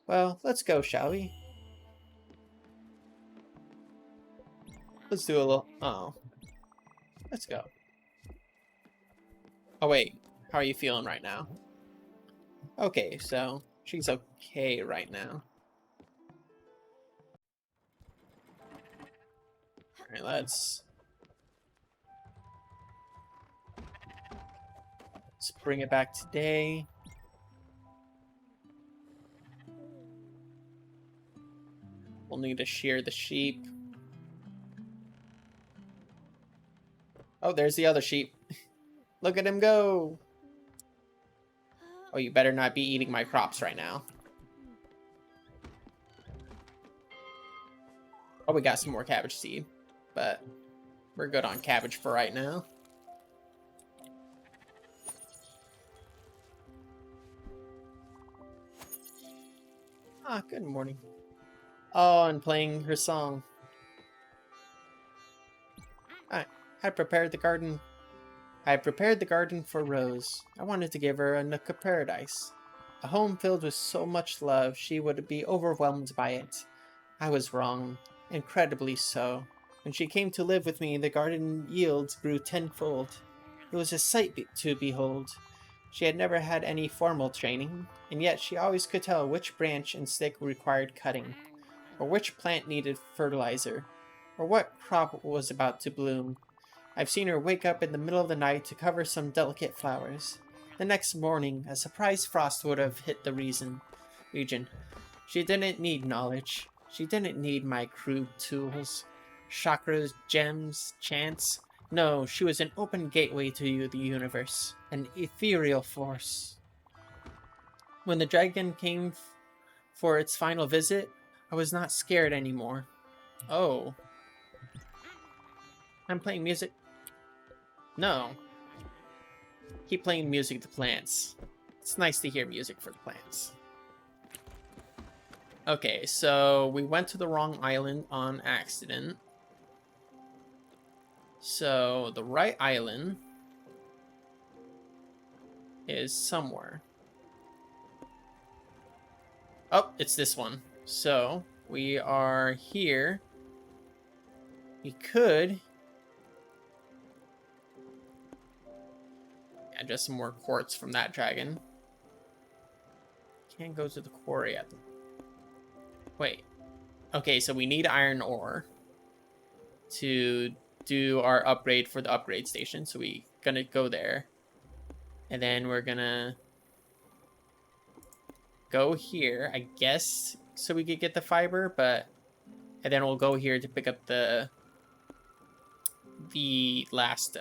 Well, let's go, shall we? Let's do a little... Oh. Let's go. Oh, wait. How are you feeling right now? Okay, so she's okay right now. Alright, let's bring it back today. We'll need to shear the sheep. Oh, there's the other sheep. Look at him go! Oh, you better not be eating my crops right now. Oh, we got some more cabbage seed, but we're good on cabbage for right now. Ah, good morning. Oh, and playing her song. I had prepared the garden. I had prepared the garden for Rose. I wanted to give her a nook of paradise. A home filled with so much love, she would be overwhelmed by it. I was wrong. Incredibly so. When she came to live with me, the garden yields grew tenfold. It was a sight to behold. She had never had any formal training, and yet she always could tell which branch and stick required cutting, or which plant needed fertilizer, or what crop was about to bloom. I've seen her wake up in the middle of the night to cover some delicate flowers. The next morning, a surprise frost would have hit the region. She didn't need knowledge. She didn't need my crude tools. Chakras, gems, chants. No, she was an open gateway to the universe. An ethereal force. When the dragon came for its final visit, I was not scared anymore. Oh. I'm playing music. No. Keep playing music to plants. It's nice to hear music for the plants. Okay, so we went to the wrong island on accident. So the right island is somewhere. Oh, it's this one. So we are here. We could add just some more quartz from that dragon. Can't go to the quarry at the... Wait. Okay, so we need iron ore to do our upgrade for the upgrade station. So we gonna go there. And then we're gonna go here, I guess, so we could get the fiber, but... And then we'll go here to pick up the last,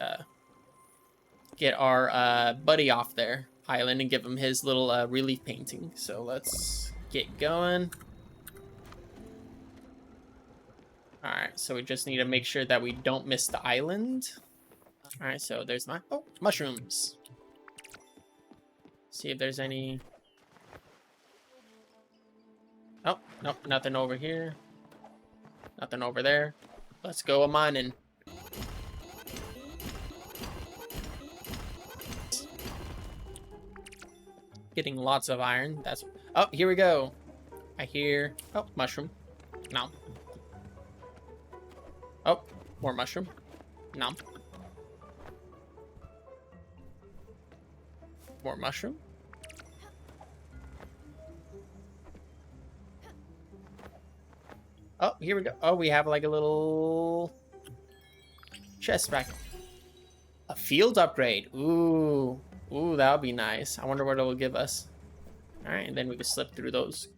get our buddy off their island and give him his little relief painting. So let's get going. Alright, so we just need to make sure that we don't miss the island. Alright, so there's my... Oh, mushrooms. See if there's any... Oh, nope, nothing over here. Nothing over there. Let's go a mining. Getting lots of iron. That's... Oh, here we go. I hear... Oh, mushroom. No. Oh, more mushroom. No. More mushroom. here we go. Oh, we have like a little chest back. A field upgrade. Ooh. Ooh, that would be nice. I wonder what it will give us. Alright, and then we can slip through those.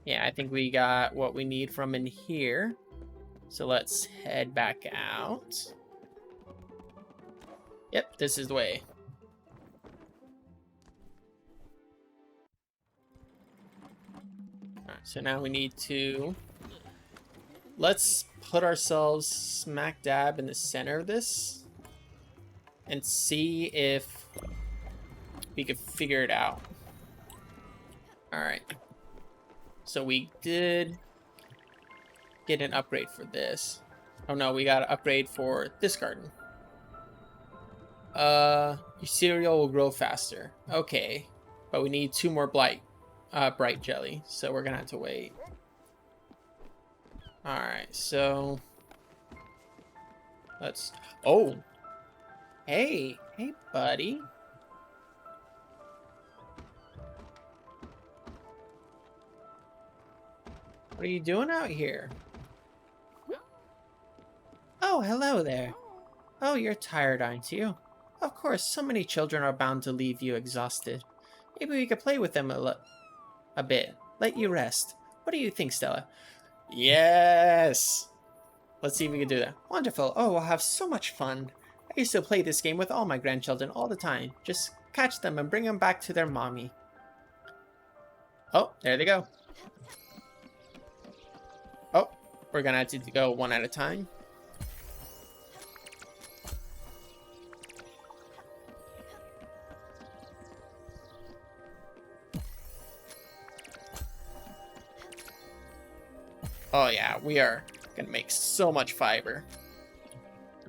Yeah, I think we got what we need from in here. So let's head back out. Yep, this is the way. Alright, so now we need to... Let's put ourselves smack dab in the center of this. And see if we could figure it out. Alright. So we did get an upgrade for this. Oh no, we got an upgrade for this garden. Your cereal will grow faster. Okay. But we need 2 more bright jelly. So we're gonna have to wait. Alright, so let's... Oh! Hey! Hey, buddy! What are you doing out here? Oh, hello there. Oh, you're tired, aren't you? Of course, so many children are bound to leave you exhausted. Maybe we could play with them a bit. Let you rest. What do you think, Stella? Yes! Let's see if we can do that. Wonderful. Oh, we'll have so much fun. I used to play this game with all my grandchildren all the time. Just catch them and bring them back to their mommy. Oh, there they go. Oh, we're gonna have to go one at a time. Oh yeah, we are gonna make so much fiber.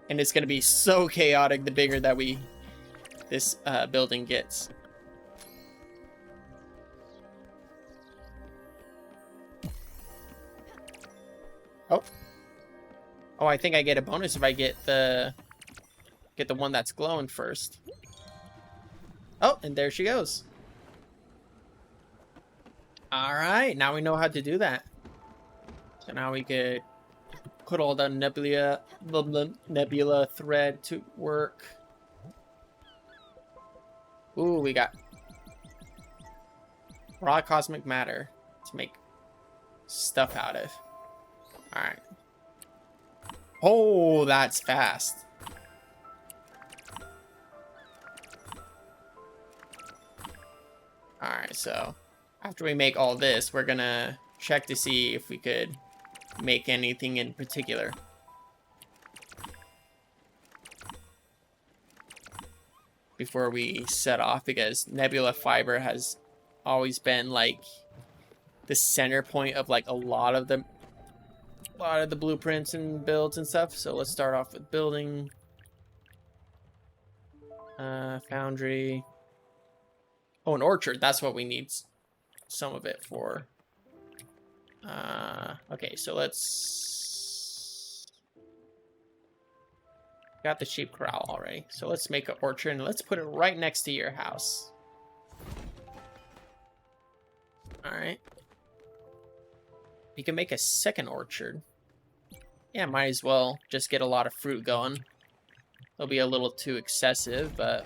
And it's gonna be so chaotic the bigger that this building gets. Oh. Oh, I think I get a bonus if I get the one that's glowing first. Oh, and there she goes. Alright, now we know how to do that. So now we could put all the nebula thread to work. Ooh, we got raw cosmic matter to make stuff out of. Alright. Oh, that's fast. Alright, so after we make all this, we're gonna check to see if we could make anything in particular. Before we set off, because nebula fiber has always been like the center point of like a lot of the blueprints and builds and stuff. So let's start off with building. Foundry. Oh, an orchard. That's what we need some of it for. Okay, so let's... Got the sheep corral already. So let's make an orchard and let's put it right next to your house. Alright. You can make a second orchard. Yeah, might as well just get a lot of fruit going. It'll be a little too excessive, but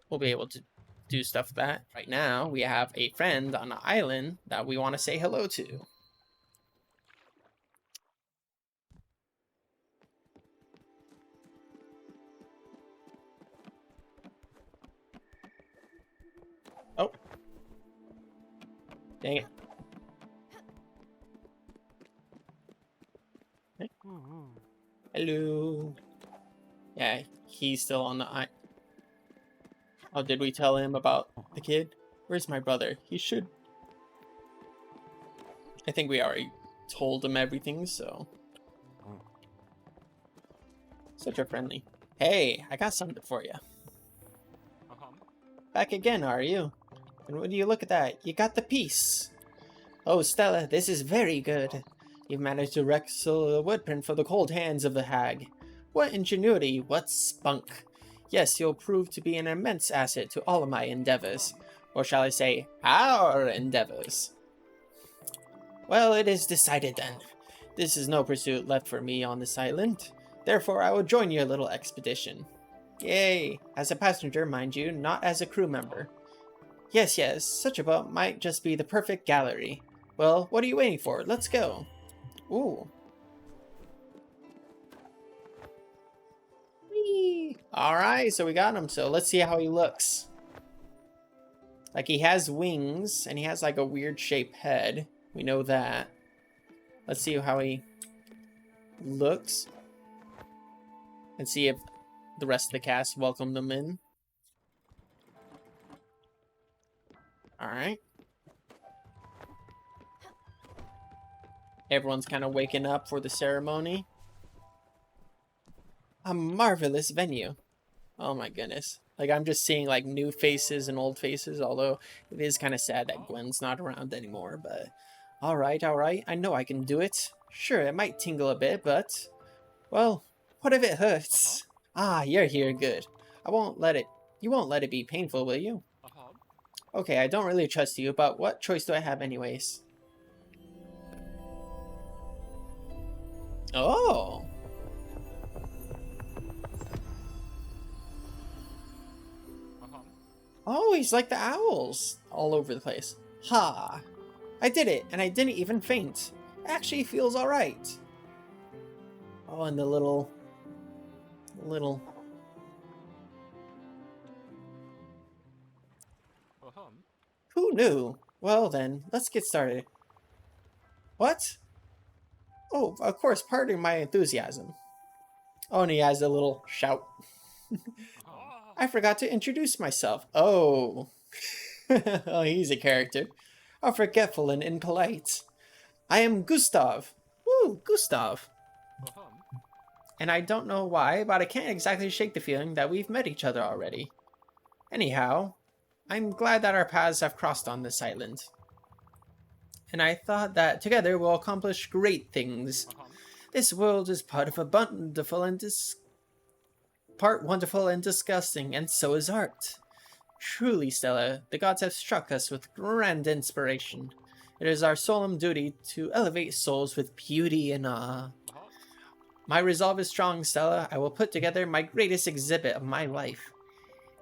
we'll be able to do stuff with that. Right now, we have a friend on an island that we want to say hello to. Oh. Dang it. Okay. Hello. Yeah, he's still on the island. Oh, did we tell him about the kid? Where's my brother? He should... I think we already told him everything, so... Such a friendly. Hey, I got something for you. Back again, are you? And when you look at that, you got the piece. Oh, Stella, this is very good. You've managed to wrestle a woodprint from the cold hands of the hag. What ingenuity, what spunk. Yes, you'll prove to be an immense asset to all of my endeavors. Or shall I say, our endeavors. Well, it is decided then. This is no pursuit left for me on this island. Therefore, I will join your little expedition. Yay! As a passenger, mind you, not as a crew member. Yes, yes, such a boat might just be the perfect gallery. Well, what are you waiting for? Let's go. Ooh. Whee! Alright, so we got him. So let's see how he looks. Like, he has wings, and he has like a weird shaped head. We know that. Let's see how he looks. And see if the rest of the cast welcomed him in. Alright. Everyone's kind of waking up for the ceremony. A marvelous venue. Oh my goodness. Like, I'm just seeing like new faces and old faces, although it is kind of sad that Gwen's not around anymore, but alright, alright. I know I can do it. Sure, it might tingle a bit, but well, what if it hurts? Ah, you're here, good. You won't let it be painful, will you? Okay, I don't really trust you, but what choice do I have anyways? Oh! Oh, he's like the owls all over the place. Ha! I did it, and I didn't even faint. It actually feels alright. Oh, and the little... Who knew? Well then, let's get started. What? Oh, of course, pardon my enthusiasm. Oh, and he has a little shout. I forgot to introduce myself. Oh. Oh, he's a character. How forgetful and impolite. I am Gustav. Woo, Gustav. And I don't know why, but I can't exactly shake the feeling that we've met each other already. Anyhow, I'm glad that our paths have crossed on this island. And I thought that together we'll accomplish great things. This world is part wonderful and disgusting, and so is art. Truly, Stella, the gods have struck us with grand inspiration. It is our solemn duty to elevate souls with beauty and awe. My resolve is strong, Stella. I will put together my greatest exhibit of my life.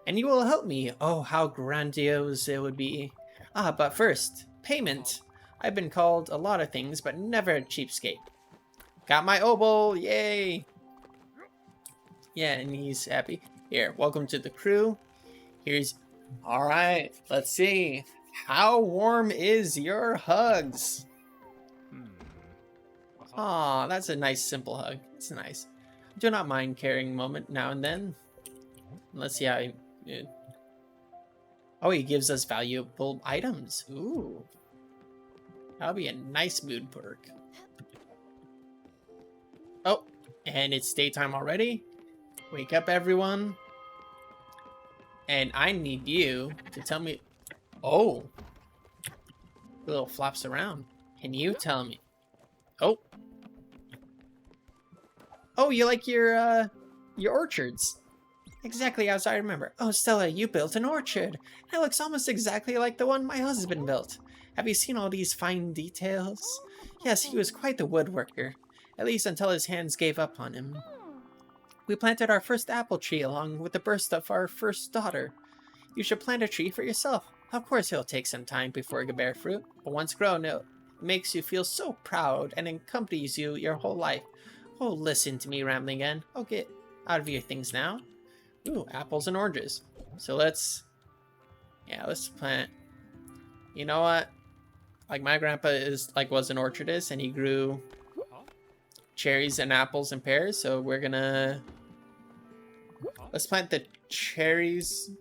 And you will help me. Oh, how grandiose it would be. Ah, but first, payment. I've been called a lot of things, but never a cheapskate. Got my obol, yay! Yeah, and he's happy. Here, welcome to the crew. Here's... Alright, let's see. How warm is your hugs? Aw, that's a nice simple hug. It's nice. I do not mind carrying a moment now and then. Let's see how he... Oh, he gives us valuable items. Ooh. That'll be a nice mood perk. Oh, and it's daytime already. Wake up, everyone. And I need you to tell me... Oh. The little flops around. Can you tell me? Oh. Oh, you like your orchards. Exactly as I remember. Oh, Stella, you built an orchard. It looks almost exactly like the one my husband built. Have you seen all these fine details? Yes, he was quite the woodworker. At least until his hands gave up on him. We planted our first apple tree along with the birth of our first daughter. You should plant a tree for yourself. Of course it'll take some time before it can bear fruit, but once grown it makes you feel so proud and accompanies you your whole life. Oh, listen to me rambling again. I'll get out of your things now. Ooh, apples and oranges. So let's plant. You know what? Like my grandpa was an orchardist and he grew cherries and apples and pears. So let's plant the cherries.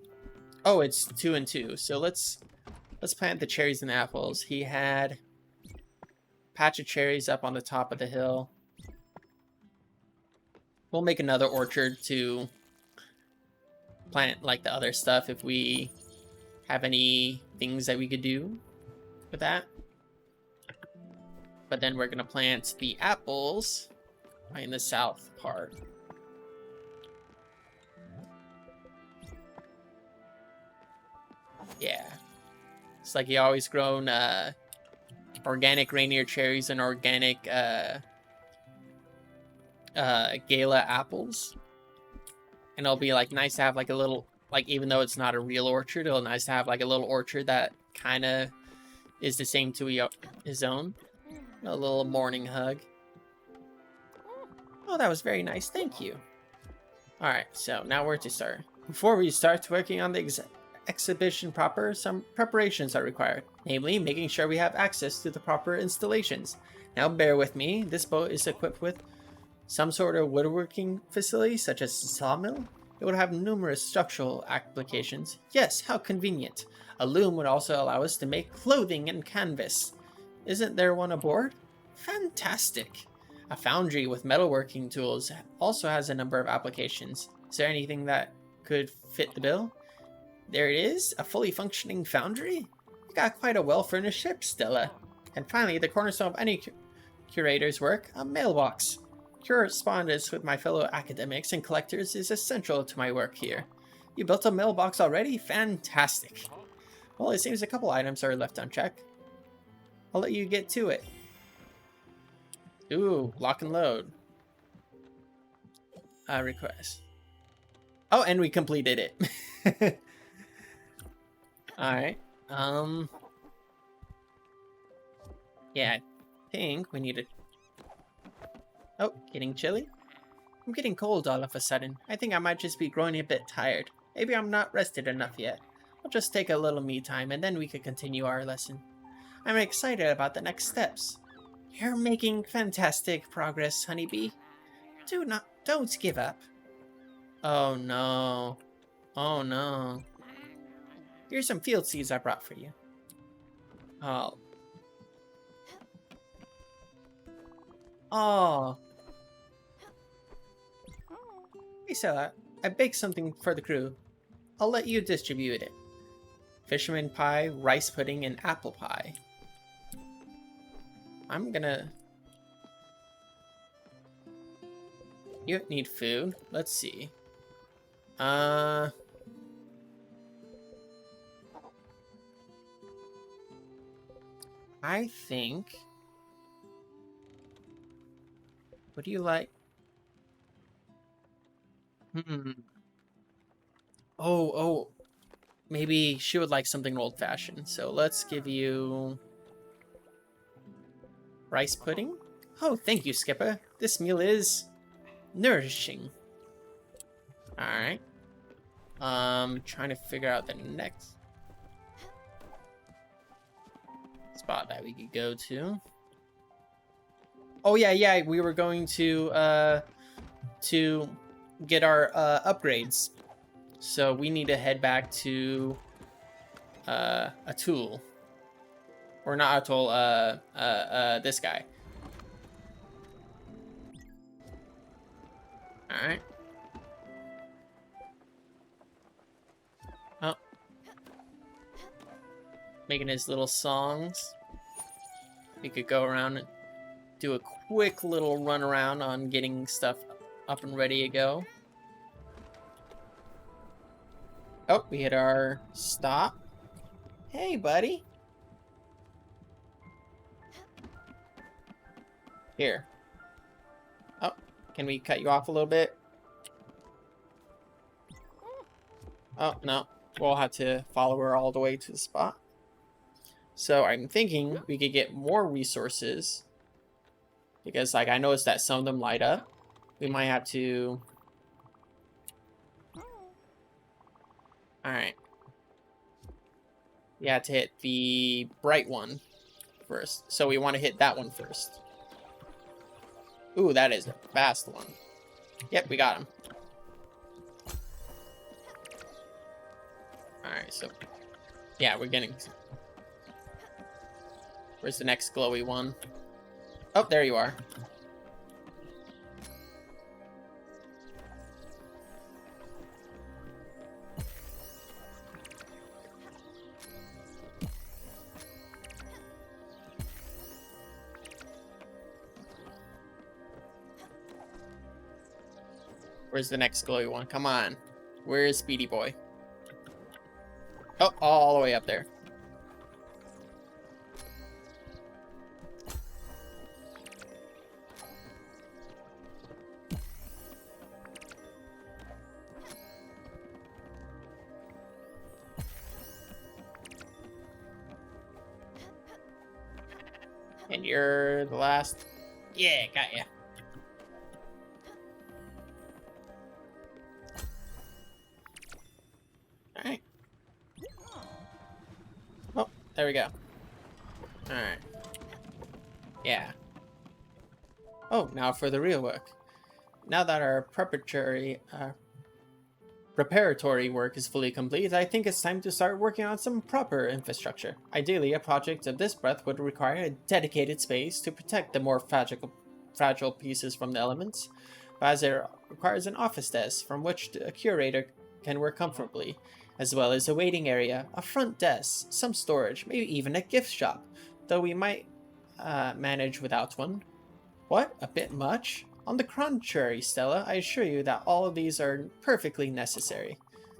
Oh, it's 2 and 2. So let's plant the cherries and the apples. He had a patch of cherries up on the top of the hill. We'll make another orchard to plant like the other stuff if we have any things that we could do with that. But then we're gonna plant the apples right in the south part. Yeah. It's like he always grown organic reindeer cherries and organic gala apples. And it'll be like nice to have like a little, like, even though it's not a real orchard, it'll nice to have like a little orchard that kind of is the same to his own. A little morning hug. Oh, that was very nice. Thank you. All right, so now where to start? Before we start working on the exhibition proper, some preparations are required. Namely, making sure we have access to the proper installations. Now bear with me. This boat is equipped with some sort of woodworking facility, such as a sawmill. It would have numerous structural applications. Yes, how convenient. A loom would also allow us to make clothing and canvas. Isn't there one aboard? Fantastic. A foundry with metalworking tools also has a number of applications. Is there anything that could fit the bill? There it is, a fully functioning foundry? You got quite a well-furnished ship, Stella. And finally, the cornerstone of any curator's work, a mailbox. Correspondence with my fellow academics and collectors is essential to my work here. You built a mailbox already? Fantastic. Well, it seems a couple items are left unchecked. I'll let you get to it. Ooh, lock and load. Request. Oh, and we completed it. Alright. Yeah, I think we need to... Oh, getting chilly? I'm getting cold all of a sudden. I think I might just be growing a bit tired. Maybe I'm not rested enough yet. I'll just take a little me time and then we can continue our lesson. I'm excited about the next steps. You're making fantastic progress, honeybee. Don't give up. Oh no. Oh no. Here's some field seeds I brought for you. Oh. Oh. Hey Stella, I baked something for the crew. I'll let you distribute it. Fisherman pie, rice pudding, and apple pie. I'm gonna... You need food? Let's see. I think... What do you like? Oh. Maybe she would like something old-fashioned. So let's give you... rice pudding? Oh, thank you, Skipper. This meal is... nourishing. Alright. Trying to figure out the next... spot that we could go to. Oh, yeah, we were going to get our, upgrades. So we need to head back to, a tool. Or not a tool, this guy. Alright. Oh. Making his little songs. We could go around and do a quick little run around on getting stuff up and ready to go. Oh, we hit our stop. Hey, buddy. Here. Oh, can we cut you off a little bit? Oh, no. We'll have to follow her all the way to the spot. So I'm thinking we could get more resources. Because, like, I noticed that some of them light up. We might have to... Alright. We have to hit the bright one first. So we want to hit that one first. Ooh, that is a fast one. Yep, we got him. Alright, so... yeah, we're getting... Where's the next glowy one? Oh, there you are. Where's the next glowy one? Come on. Where is Speedy Boy? Oh, all the way up there. And you're the last. Yeah, got ya. Alright. Oh, there we go. Alright. Yeah. Oh, now for the real work. Now that our preparatory work is fully complete, I think it's time to start working on some proper infrastructure. Ideally, a project of this breadth would require a dedicated space to protect the more fragile pieces from the elements, but as it requires an office desk from which a curator can work comfortably, as well as a waiting area, a front desk, some storage, maybe even a gift shop, though we might manage without one. What? A bit much? On the contrary, Stella, I assure you that all of these are perfectly necessary.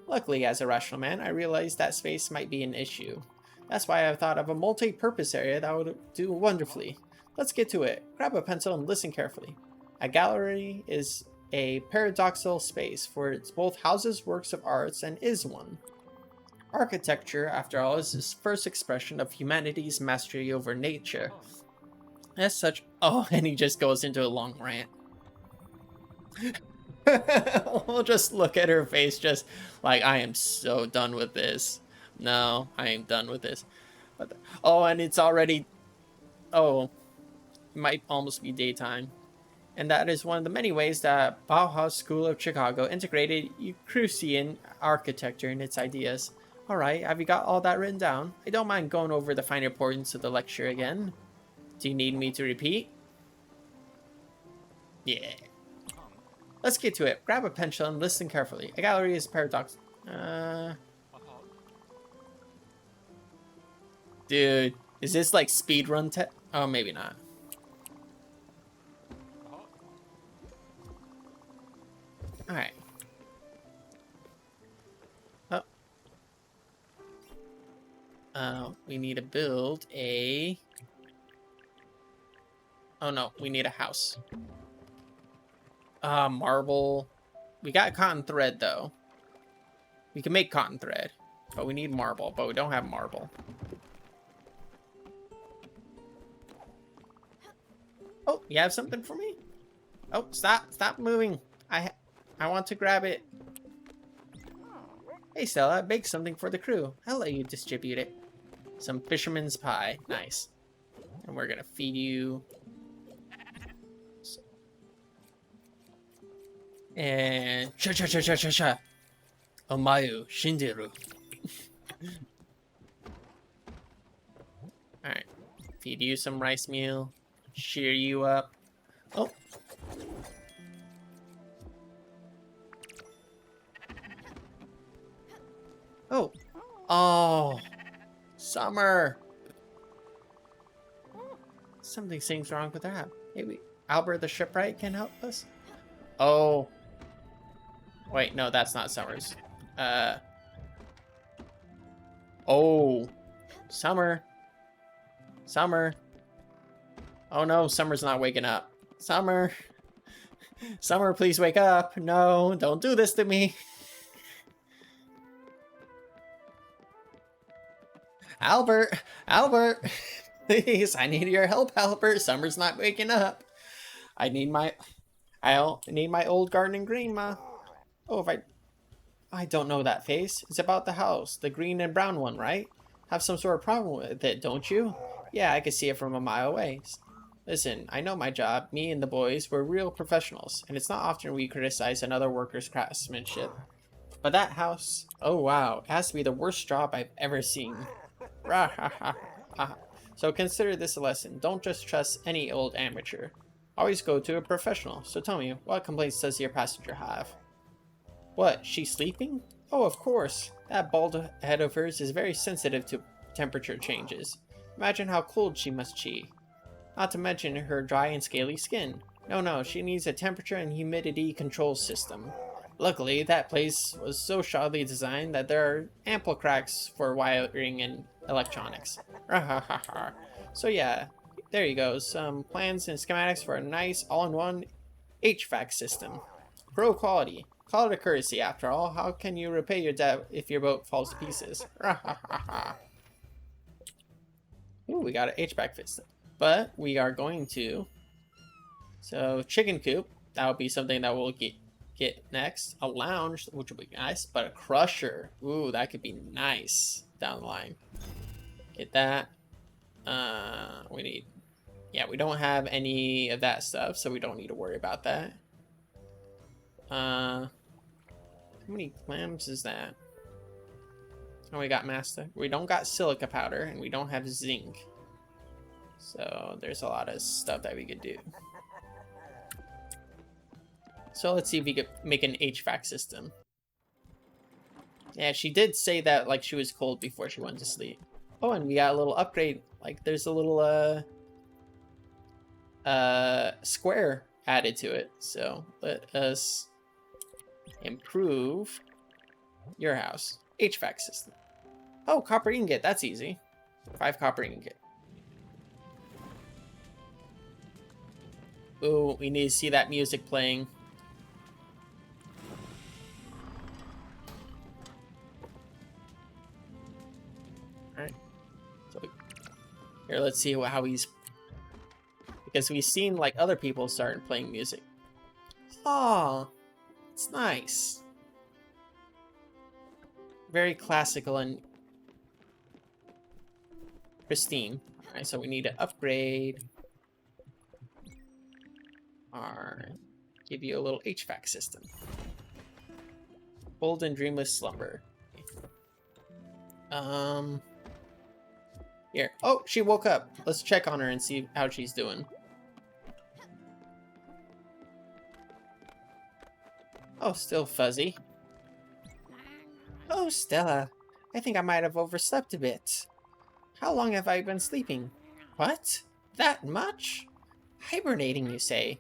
Luckily, as a rational man, I realized that space might be an issue. That's why I've thought of a multi-purpose area that would do wonderfully. Let's get to it. Grab a pencil and listen carefully. A gallery is a paradoxical space, for it both houses works of arts and is one. Architecture, after all, is the first expression of humanity's mastery over nature. As such, oh, and he just goes into a long rant. We'll just look at her face, just like, I am so done with this. No, I am done with this. But oh, and it's already, oh, it might almost be daytime. And that is one of the many ways that Bauhaus School of Chicago integrated Eucrucian architecture in its ideas. Alright, have you got all that written down? I don't mind going over the finer points of the lecture again. Do you need me to repeat? Yeah. Let's get to it. Grab a pencil and listen carefully. A gallery is paradox. Dude, is this like speedrun tech? Oh, maybe not. Alright. We need to build a... Oh no, we need a house. Marble. We got cotton thread though. We can make cotton thread, but we need marble, but we don't have marble. Oh, you have something for me? Oh, stop moving. I want to grab it. Hey Stella, I baked something for the crew. I'll let you distribute it. Some fisherman's pie. Nice. And we're gonna feed you. And cha. Omayu shinderu. Alright. Feed you some rice meal. Cheer you up. Oh. Oh. Oh. Summer. Something seems wrong with that. Maybe Albert the shipwright can help us? Oh. Wait, no, that's not Summer's. Oh. Summer. Summer. Oh no, Summer's not waking up. Summer. Summer, please wake up. No, don't do this to me. Albert, please, I need your help, Albert. Summer's not waking up. I need my old garden grandma. Oh, I don't know that face. It's about the house, the green and brown one, right? Have some sort of problem with it, don't you? Yeah, I can see it from a mile away. Listen, I know my job. Me and the boys, we're real professionals, and it's not often we criticize another worker's craftsmanship. But that house, oh wow, it has to be the worst job I've ever seen. So consider this a lesson. Don't just trust any old amateur. Always go to a professional. So tell me, what complaints does your passenger have? What, she's sleeping? Oh, of course. That bald head of hers is very sensitive to temperature changes. Imagine how cold she must be. Not to mention her dry and scaly skin. No, she needs a temperature and humidity control system. Luckily, that place was so shoddily designed that there are ample cracks for wiring and electronics. So yeah, there you go. Some plans and schematics for a nice all-in-one HVAC system. Pro quality. Call it a courtesy after all. How can you repay your debt if your boat falls to pieces? Ooh, we got an HVAC system. but we are going to. So chicken coop, that would be something that we'll get next. A lounge, which would be nice, but a crusher, ooh, that could be nice down the line. Get that. We need, yeah, we don't have any of that stuff, so we don't need to worry about that. How many clams is that? Oh, we got master. We don't got silica powder, and we don't have zinc. So there's a lot of stuff that we could do. So let's see if we could make an HVAC system. Yeah, she did say that like she was cold before she went to sleep. Oh, and we got a little upgrade. Like there's a little square added to it. So let us improve your house. HVAC system. Oh, copper ingot. That's easy. 5 copper ingot. Ooh, we need to see that music playing. Alright. So here, let's see how he's, because we've seen like other people starting playing music. Oh, it's nice. Very classical and pristine. Alright, so we need to upgrade our, give you a little HVAC system. Bold and dreamless slumber. Here. Oh, she woke up. Let's check on her and see how she's doing. Oh, still fuzzy. Oh, Stella. I think I might have overslept a bit. How long have I been sleeping? What? That much? Hibernating, you say?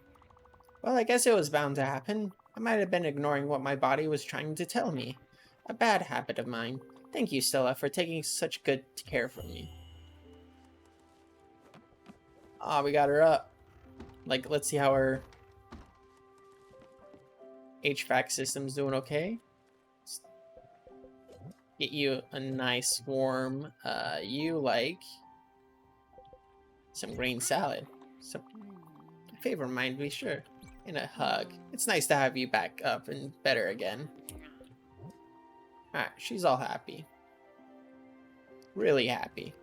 Well, I guess it was bound to happen. I might have been ignoring what my body was trying to tell me. A bad habit of mine. Thank you, Stella, for taking such good care of me. Ah, we got her up. Like, let's see how her HVAC system's doing okay. Let's get you a nice warm, you like some green salad. Some favorite of mine, to be sure. And a hug. It's nice to have you back up and better again. Alright, she's all happy. Really happy.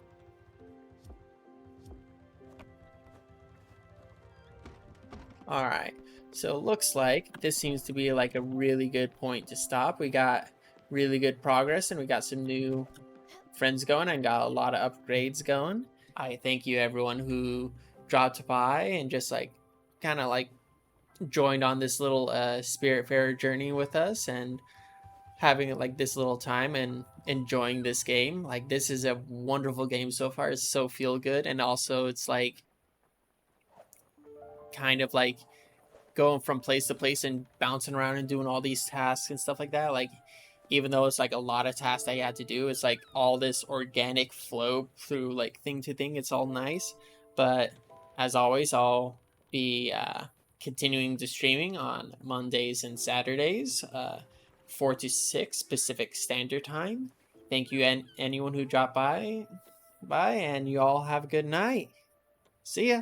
Alright, so it looks like this seems to be like a really good point to stop. We got really good progress and we got some new friends going and got a lot of upgrades going. I thank you everyone who dropped by and just like kind of like joined on this little Spiritfarer journey with us and having like this little time and enjoying this game. Like this is a wonderful game so far. It's so feel good, and also it's like kind of like going from place to place and bouncing around and doing all these tasks and stuff like that. Like even though it's like a lot of tasks that you had to do, it's like all this organic flow through like thing to thing. It's all nice. But as always, I'll be continuing to streaming on Mondays and Saturdays, 4 to 6 Pacific Standard Time. Thank you and anyone who dropped by. Bye, and you all have a good night. See ya.